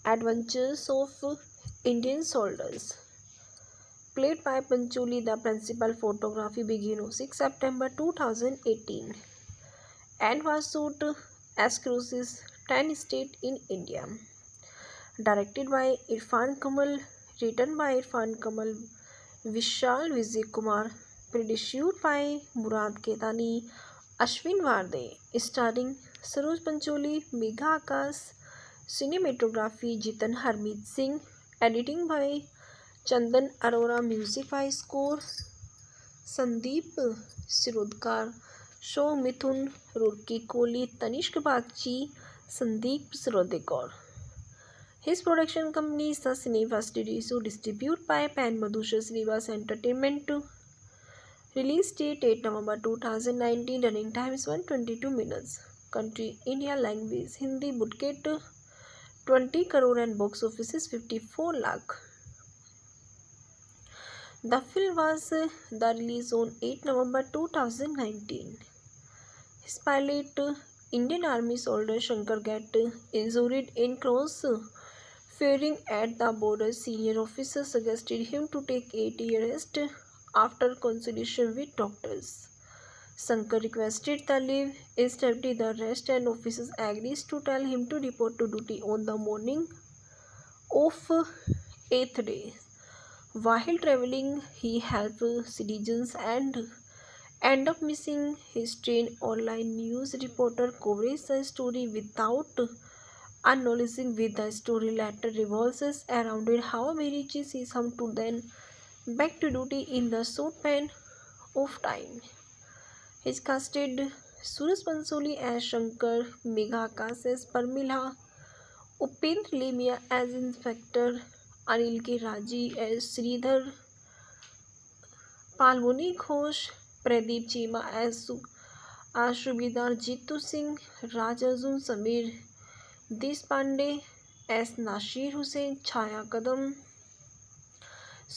Speaker 1: adventures of Indian soldiers. Played by Pancholi, the principal photography began on 6 September 2018 and was shot across 10 states in India. Directed by Irfan Kamal, written by Irfan Kamal, Vishal Vijay Kumar, produced by Murad Ketani, Ashwin Varde, starring Saroj Pancholi, Megha Akash, cinematography Jitan Harmeet Singh, editing by Chandan Arora, music by score Sandeep Shirodkar, show Mithun Rohtak Kohli, Tanishq Bagchi, Sandeep Shirodkar. His production company is the Cineva Studio, distributed by Pan Madhusha Srivas Entertainment. Release date 8 November 2019. Running time is 122 minutes. Country India. Language Hindi. Budget 20 crore and box office is 54 lakh. The film was the release on 8 November 2019. His pilot, Indian Army soldier Shankar get injured in cross firing at the border. Senior officer suggested him to take 8-year rest after consultation with doctors. Shankar requested the leave. Instead, the rest and officers agreed to tell him to report to duty on the morning of 8th day. While traveling, he helped citizens and end up missing his train. Online news reporter coverage the story without acknowledging with the story later revolves around it how he reaches his home to then back to duty in the short span of time. His casted Suraj Pancholi as Shankar, Megha Akash as Parmila, Upendra Lemia as Inspector Anil K Raji as Sridhar, Palmuni Ghosh, Pradeep Cheema as Subedar Jitu Singh, Raj Arjun, Sameer Deshpande as Nasir Hussain, Chhaya Kadam,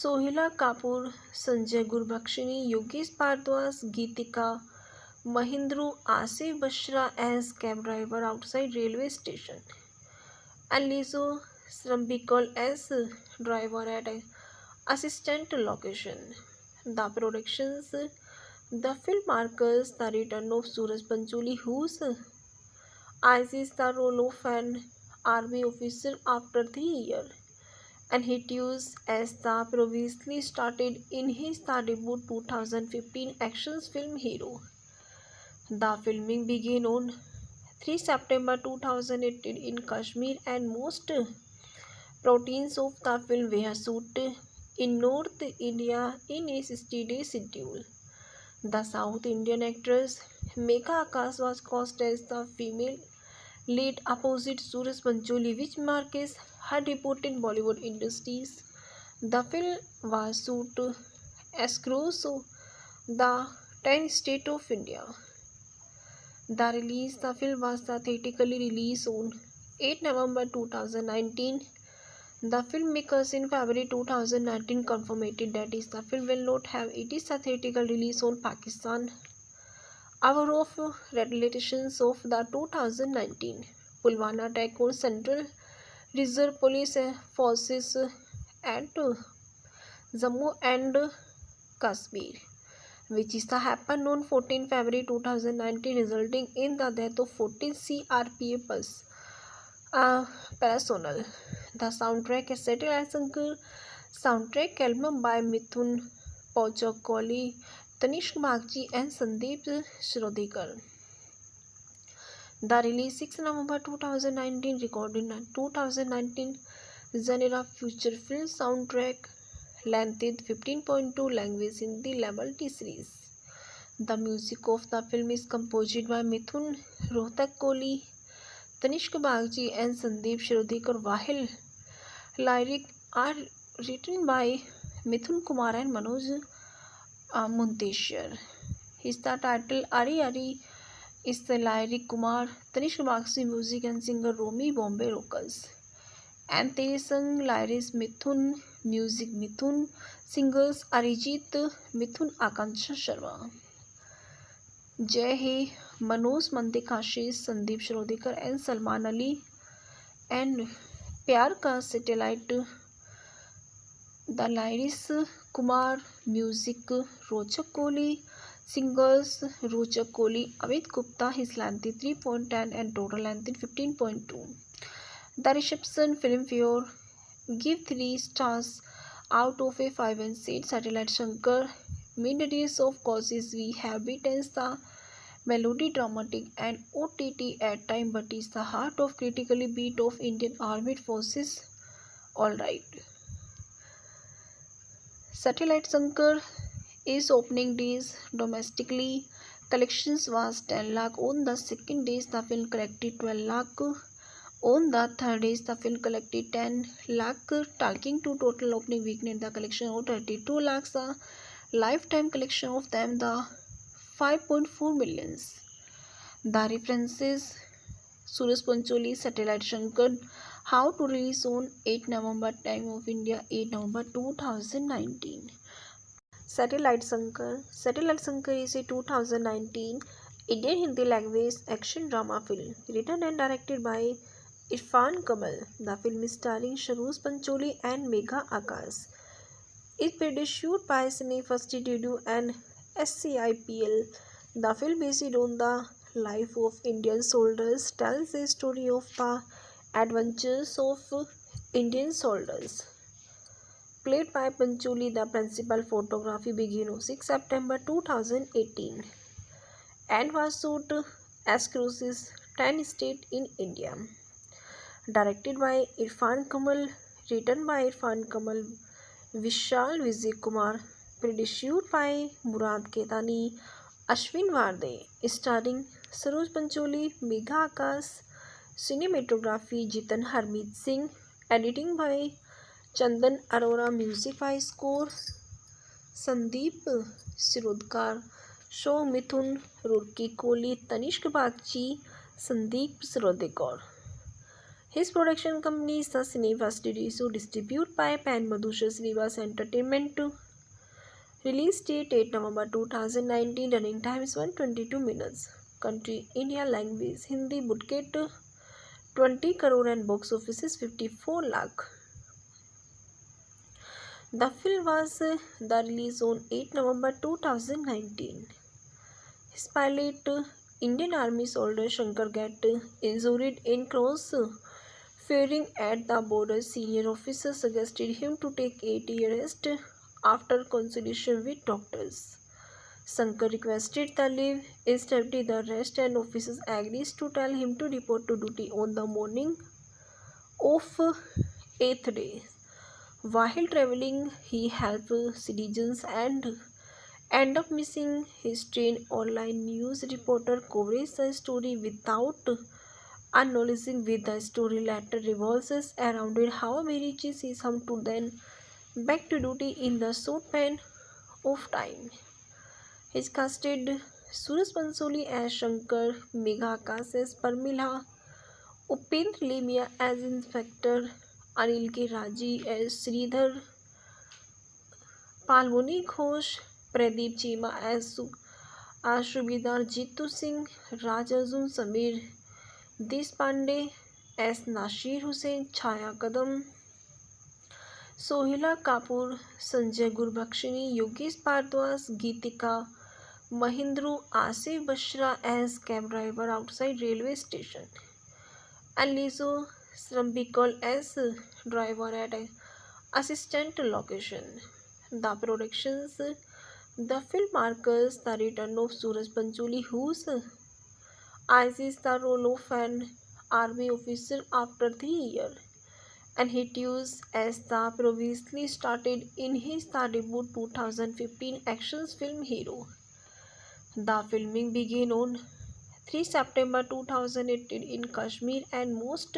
Speaker 1: Sohila Kapoor, Sanjay Gurbakshani, Yogesh Bhardwaj, Geetika Mahindru, Asif Bashra as cab driver outside railway station, and Lizzo Srambikal as driver at assistant location. The productions, the film marks the return of Suraj Pancholi, whose eyes is the role of an army officer after 3 years, and he used as the previously started in his debut 2015 action film Hero. The filming began on 3 September 2018 in Kashmir, and most proteins of the film were shot in North India in a 60-day schedule. The South Indian actress Megha Akash was cast as the female lead opposite Suraj Pancholi, which marks her debut in Bollywood industries. The film was shot across the 10 states of India. The film was theatrically released on 8 November 2019. The filmmakers in February 2019 confirmed that the film will not have its theatrical release on Pakistan. Hour of retaliations of the 2019 Pulwama attack on Central Reserve Police Forces at Jammu and Kashmir, which is happened on 14 February 2019, resulting in the death of 14 CRPF personnel. The soundtrack is Satellite Shankar soundtrack album by Mithun Pauchakoli, Tanishq Bagchi and Sandeep Shrodikar. The release 6 November 2019, recorded in 2019 genre feature film soundtrack, length 15.2, language Hindi, level T series. The music of the film is composed by Mithun Rohtak Kohli, Tanishq Bagchi and Sandeep Shrodikar, while lyrics are written by Mithun Kumar and Manoj Munteshwar. His the title Ari Ari is the lyric Kumar, Tanishq Bagchi music and singer Romy Bombay Rockers. And Tere Sang lyrics Mithun, music Mithun, singers Arijit Mithun, Akansha Sharma. Jai He, Manoj Mandekashish, Sandeep Shrodikar and Salman Ali. And Pyar Ka Satellite, the lyrics Kumar, music Rochak Kohli, singers Rochak Kohli, Amit Gupta. His length 3.10 and total length 15.2. The reception Filmfare give 3 stars out of a 5 and said Satellite Shankar mid-days of causes we have beaten the melody dramatic and OTT at time, but is the heart of critically beat of Indian Armed Forces. Alright. Satellite Shankar is opening days domestically. Collections was 10 lakh. On the second days, the film collected 12 lakh. On the third days, the film collected 10 lakh. Talking to total opening weekend, the collection of 32 lakhs. The lifetime collection of them, the 5.4 millions. The references Suraj Pancholi, Satellite Shankar, how to release on 8 November, time of India, 8 November 2019. Satellite Shankar is a 2019 Indian Hindi language action drama film written and directed by Irfan Kamal. The film is starring Saroj Pancholi and Megha Akash. It produced by Cine First Studio and SCIPL. The film based on the life of Indian soldiers tells the story of the adventures of Indian soldiers. Played by Pancholi, the principal photography began on 6 September 2018 and was shot across 10 states in India. Directed by Irfan Kamal, written by Irfan Kamal, Vishal Vijay Kumar, produced by Murad Ketani, Ashwin Varde, starring Saroj Pancholi, Megha Akash, cinematography Jitan Harmeet Singh, editing by Chandan Arora music by score, Sandeep Shirodkar, show Mithoon Roorkee Kohli, Tanishk Bagchi, Sandeep Shirodkar. His production company is the Cineverse Studio, distributed by Pan Madhusha Srinivas Entertainment. Release date 8 November 2019. Running time is 122 minutes. Country India. Language Hindi. Budget 20 crore and box office is 54 lakh. The film was the release on 8 November 2019. His pilot, Indian Army soldier Shankar get injured in cross firing at the border. Senior officer suggested him to take 8-year rest after consultation with doctors. Shankar requested the leave. Instead, the rest and officers agreed to tell him to report to duty on the morning of 8th day. While traveling, he helped citizens and end up missing his train. Online news reporter coverage the story without acknowledging with the story later revolves around it. How he reaches his home to then back to duty in the short span of time. His casted Suraj Pansoli as Shankar, Megha Akash as Parmila, Upendra Lemia as Inspector, Anil K. Raji as Sridhar, Palmoni Ghosh, Pradeep Chima as Subedar, Jitu Singh, Raj Arjun, Samir Deshpande as Nasir Hussain, Chaya Kadam, Sohila Kapoor, Sanjay Gurbakshini, Yogesh Bhardwaj, Geetika Mahindru, Asif Bashra as cab driver outside railway station, and Lizzo Srambikal as driver at assistant location. The productions. The film marks the return of Suraj Pancholi, whose eyes the role of an army officer after 3 years, and he used as the previously started in his debut 2015 action film Hero. The filming began on 3 September 2018 in Kashmir, and most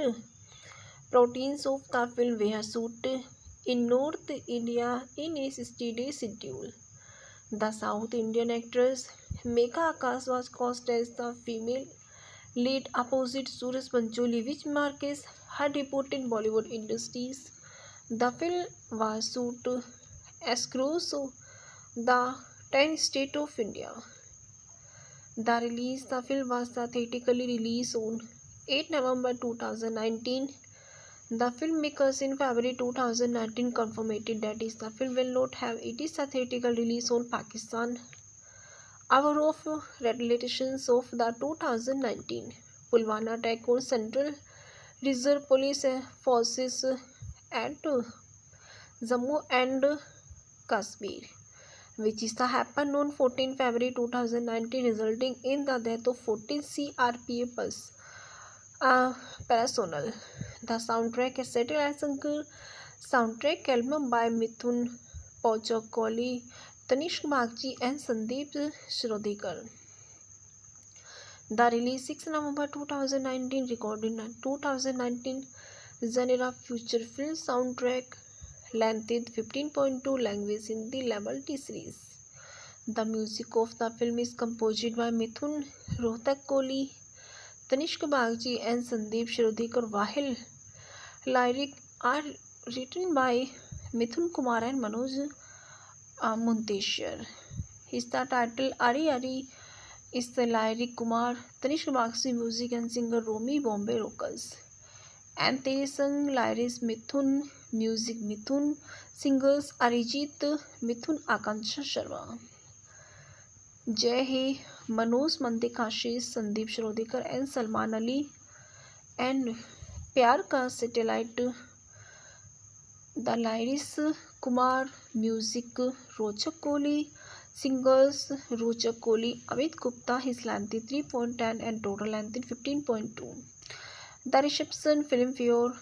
Speaker 1: proteins of the film were shot in North India in a 60-day schedule. The South Indian actress Megha Akash was cast as the female lead opposite Suraj Pancholi, which marks her debut in Bollywood industries. The film was shot across the 10 states of India. The film was theatrically released on 8 November 2019. The filmmakers in February 2019 confirmed that the film will not have its theatrical release on Pakistan. Hour of retaliations of the 2019 Pulwama attack on Central Reserve Police Forces at Jammu and Kashmir, which happened on 14 February 2019, resulting in the death of 14 CRPF personnel. The soundtrack is Satellite Shankar soundtrack album by Mithun Pauchakoli, Tanishq Bagchi and Sandeep Shirodekar. The release 6 November 2019, recorded in 2019, genre feature film soundtrack, length 15.2, language Hindi, level T series. The music of the film is composed by Mithun Rohtak Kohli, Tanishq Bagchi and Sandeep Shirodekar, while lyrics are written by Mithun Kumar and Manoj Munteshwar. His the title Ari Ari is the lyric Kumar, Tanishq Bagchi music and singer Romy Bombay Rockers. And Tere Sang lyrics Mithun, music Mithun, singers Arijit Mithun, Akansha Sharma. Jai Hai, Manoj Mandekashish, Sandeep Shirodekar and Salman Ali, and Pyar Ka Satellite. The lyrics Kumar, music Rochak Kohli, singers Rochak Kohli, Amit Gupta. His length 3.10 and total length 15.2. The reception Filmfare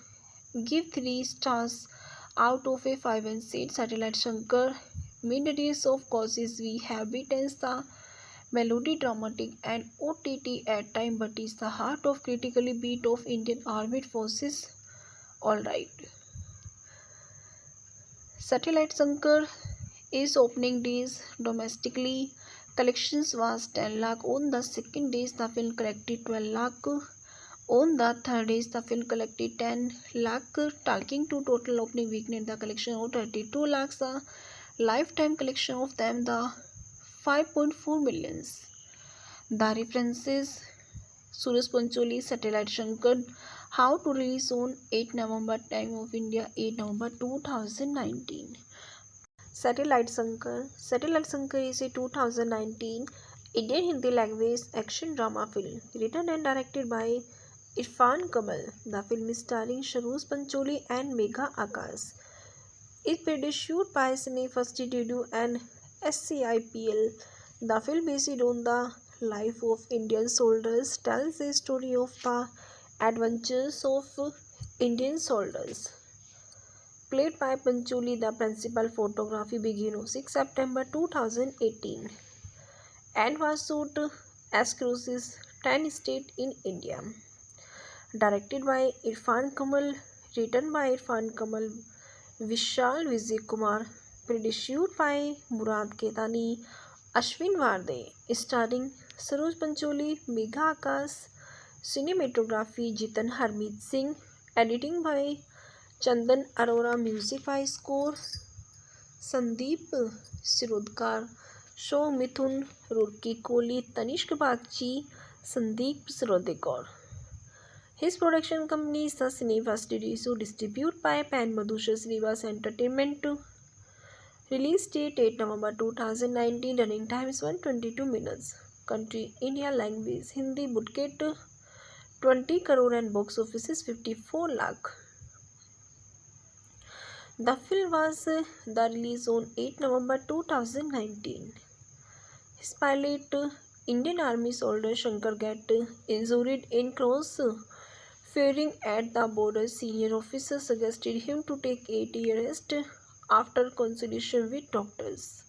Speaker 1: give 3 stars out of a 5 and said Satellite Shankar made days of causes we have beaten the melody dramatic and OTT at time, but is the heart of critically beat of Indian Armed Forces. All right. Satellite Shankar is opening days domestically. Collections was 10 lakh. On the second days, the film collected 12 lakh. On the third days, the film collected 10 lakh, taking to total opening weekend the collection of 32 lakhs. The lifetime collection of them the 5.4 millions. The references Suraj Pancholi, Satellite Shankar, how to release on 8 November, time of India 8 November 2019. Satellite Shankar is a 2019 Indian Hindi language action drama film written and directed by Irfan Kamal. The film is starring Saroj Pancholi and Megha Akash. It produced by Cine First Studio and SCIPL. The film based on the life of Indian soldiers tells the story of the adventures of Indian soldiers. Played by Pancholi, the principal photography began on 6 September 2018 and was shot across 10 states in India. Directed by Irfan Kamal, written by Irfan Kamal, Vishal Vijay Kumar, produced by Murad Ketani, Ashwin Varde, starring Saroj Pancholi, Megha Akash, cinematography Jitan Harmeet Singh, editing by Chandan Arora, music by score Sandeep Sirodkar, show Mithun Roorkee Kohli, Tanishq Bagchi, Sandeep Sirodkar. His production company is the Cineva Studio, distributed by Pan Madhusha Srivas Entertainment. Release date 8 November 2019. Running time is 122 minutes. Country India. Language Hindi. Budget 20 crore and box office is 54 lakh. The film was the release on 8 November 2019. His pilot, Indian Army soldier Shankar get injured in cross firing at the border. Senior officer suggested him to take 8-year rest after consultation with doctors.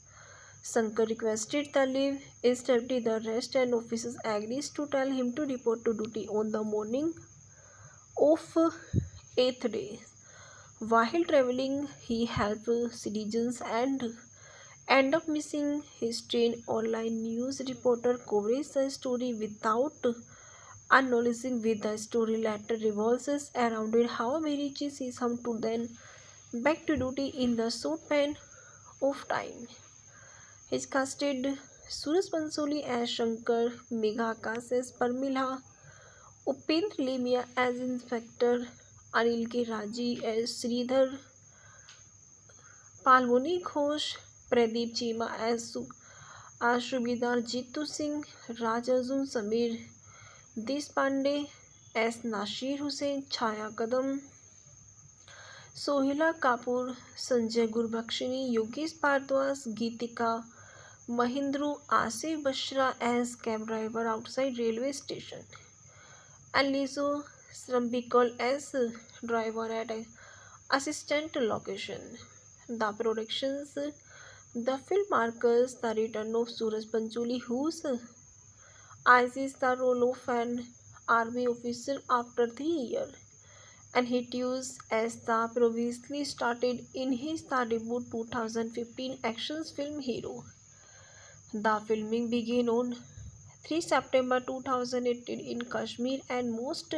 Speaker 1: Shankar requested the leave. Instead, the rest and officers agreed to tell him to report to duty on the morning of 8th day. While traveling, he helped citizens and end up missing his train. Online news reporter covered the story without acknowledging with the story later revolves around it how he reaches his home to then back to duty in the short span of time. His casted Suraj Pancholi as Shankar, Megha Akash as Parmila, Upendra Lemia as Inspector, Anil K. Raji as Sridhar, Palmoni Ghosh, Pradeep Chima as Subedar, Jitu Singh, Raj Arjun Samir, Deshpande as Nasir Hussain, Chaya Kadam, Sohila Kapoor, Sanjay Gurbakshini, Yogesh Bhardwaj, Geetika Mahindru, Asif Bashra as cab driver outside railway station, and Lizo Srambikal as driver at assistant location. The productions. The film marks the return of Suraj Pancholi, whose eyes the role of an army officer after 3 years, and he used as the previously started in his debut 2015 action film Hero. The filming began on 3 September 2018 in Kashmir, and most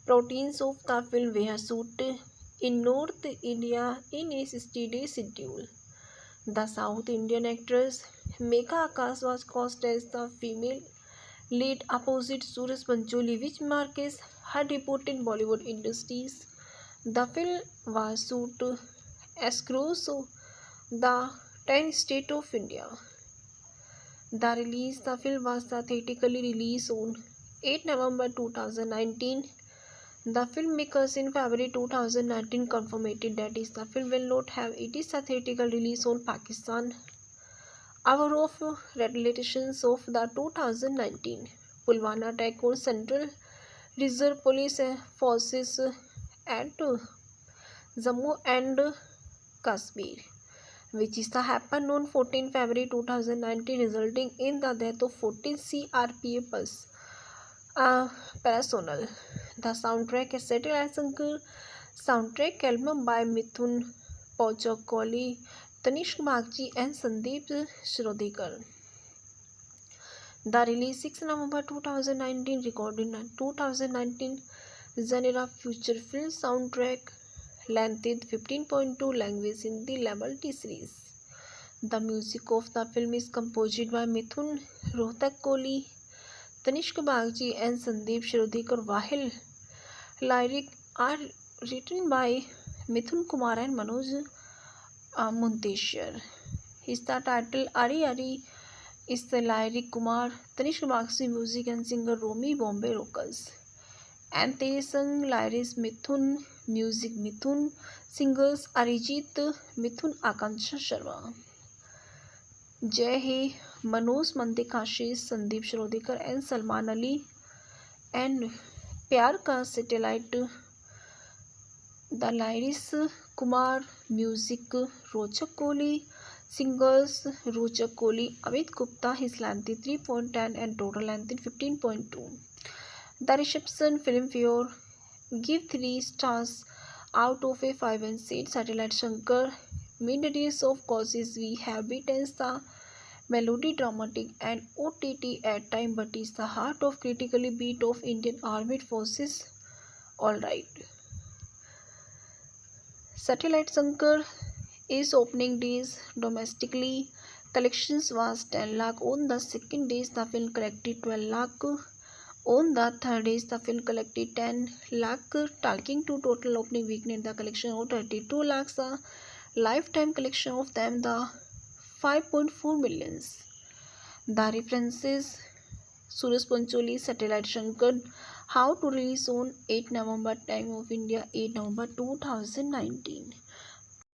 Speaker 1: proteins of the film were shot in North India in a 60-day schedule. The South Indian actress Megha Akash was cast as the female lead opposite Suraj Pancholi, which marks her debut in Bollywood industries. The film was shot across the 10 states of India. The film was theatrically released on 8 November 2019. The filmmakers in February 2019 confirmed that the film will not have its theatrical release on Pakistan. Hour of retaliations of the 2019 Pulwama attack on Central Reserve Police Forces at Jammu and Kashmir, which happened on 14 February 2019, resulting in the death of 14 CRPF personnel. The soundtrack is Satellite Shankar soundtrack album by Mithun Pochakoli, Tanishq Bagchi, and Sandeep Shrodikar. The release 6 November 2019, recorded in 2019, genre feature film soundtrack, length 15.2, language Hindi, level T series. The music of the film is composed by Mithun Rohtak Kohli, Tanishq Bagchi, and Sandeep Shrodikar, while lyrics are written by Mithun Kumar and Manoj Munteshwar. Is the title Ari Ari is the lyric Kumar, Tanishq Bagchi music and singer Romy Bombay Rockers. And they sung lyrics Mithun, music Mithun, singers Arijit Mithun, Akanksha Sharma. Jai He, Manoj Mantikashish, Sandeep Shrodikar and Salman Ali. And Pyar Ka Satellite, the lyrics Kumar, music Rochak Kohli, singers Rochak Kohli, Amit Gupta, his length 3.10 and total length 15.2. The reception Filmfare give 3 stars out of a 5 and said Satellite Shankar mid-days of causes we have beaten the melody dramatic and OTT at time but is the heart of critically beat of Indian Armed Forces. Alright. Satellite Shankar is opening days domestically. Collections was 10 lakh. On the second days the film collected 12 lakh. On the third days the film collected 10 lakh, taking to total opening weekend the collection of 32 lakhs. The lifetime collection of them the 5.4 millions. The references Suraj Pancholi, Satellite Shankar, how to release on 8 November, time of India 8 November 2019.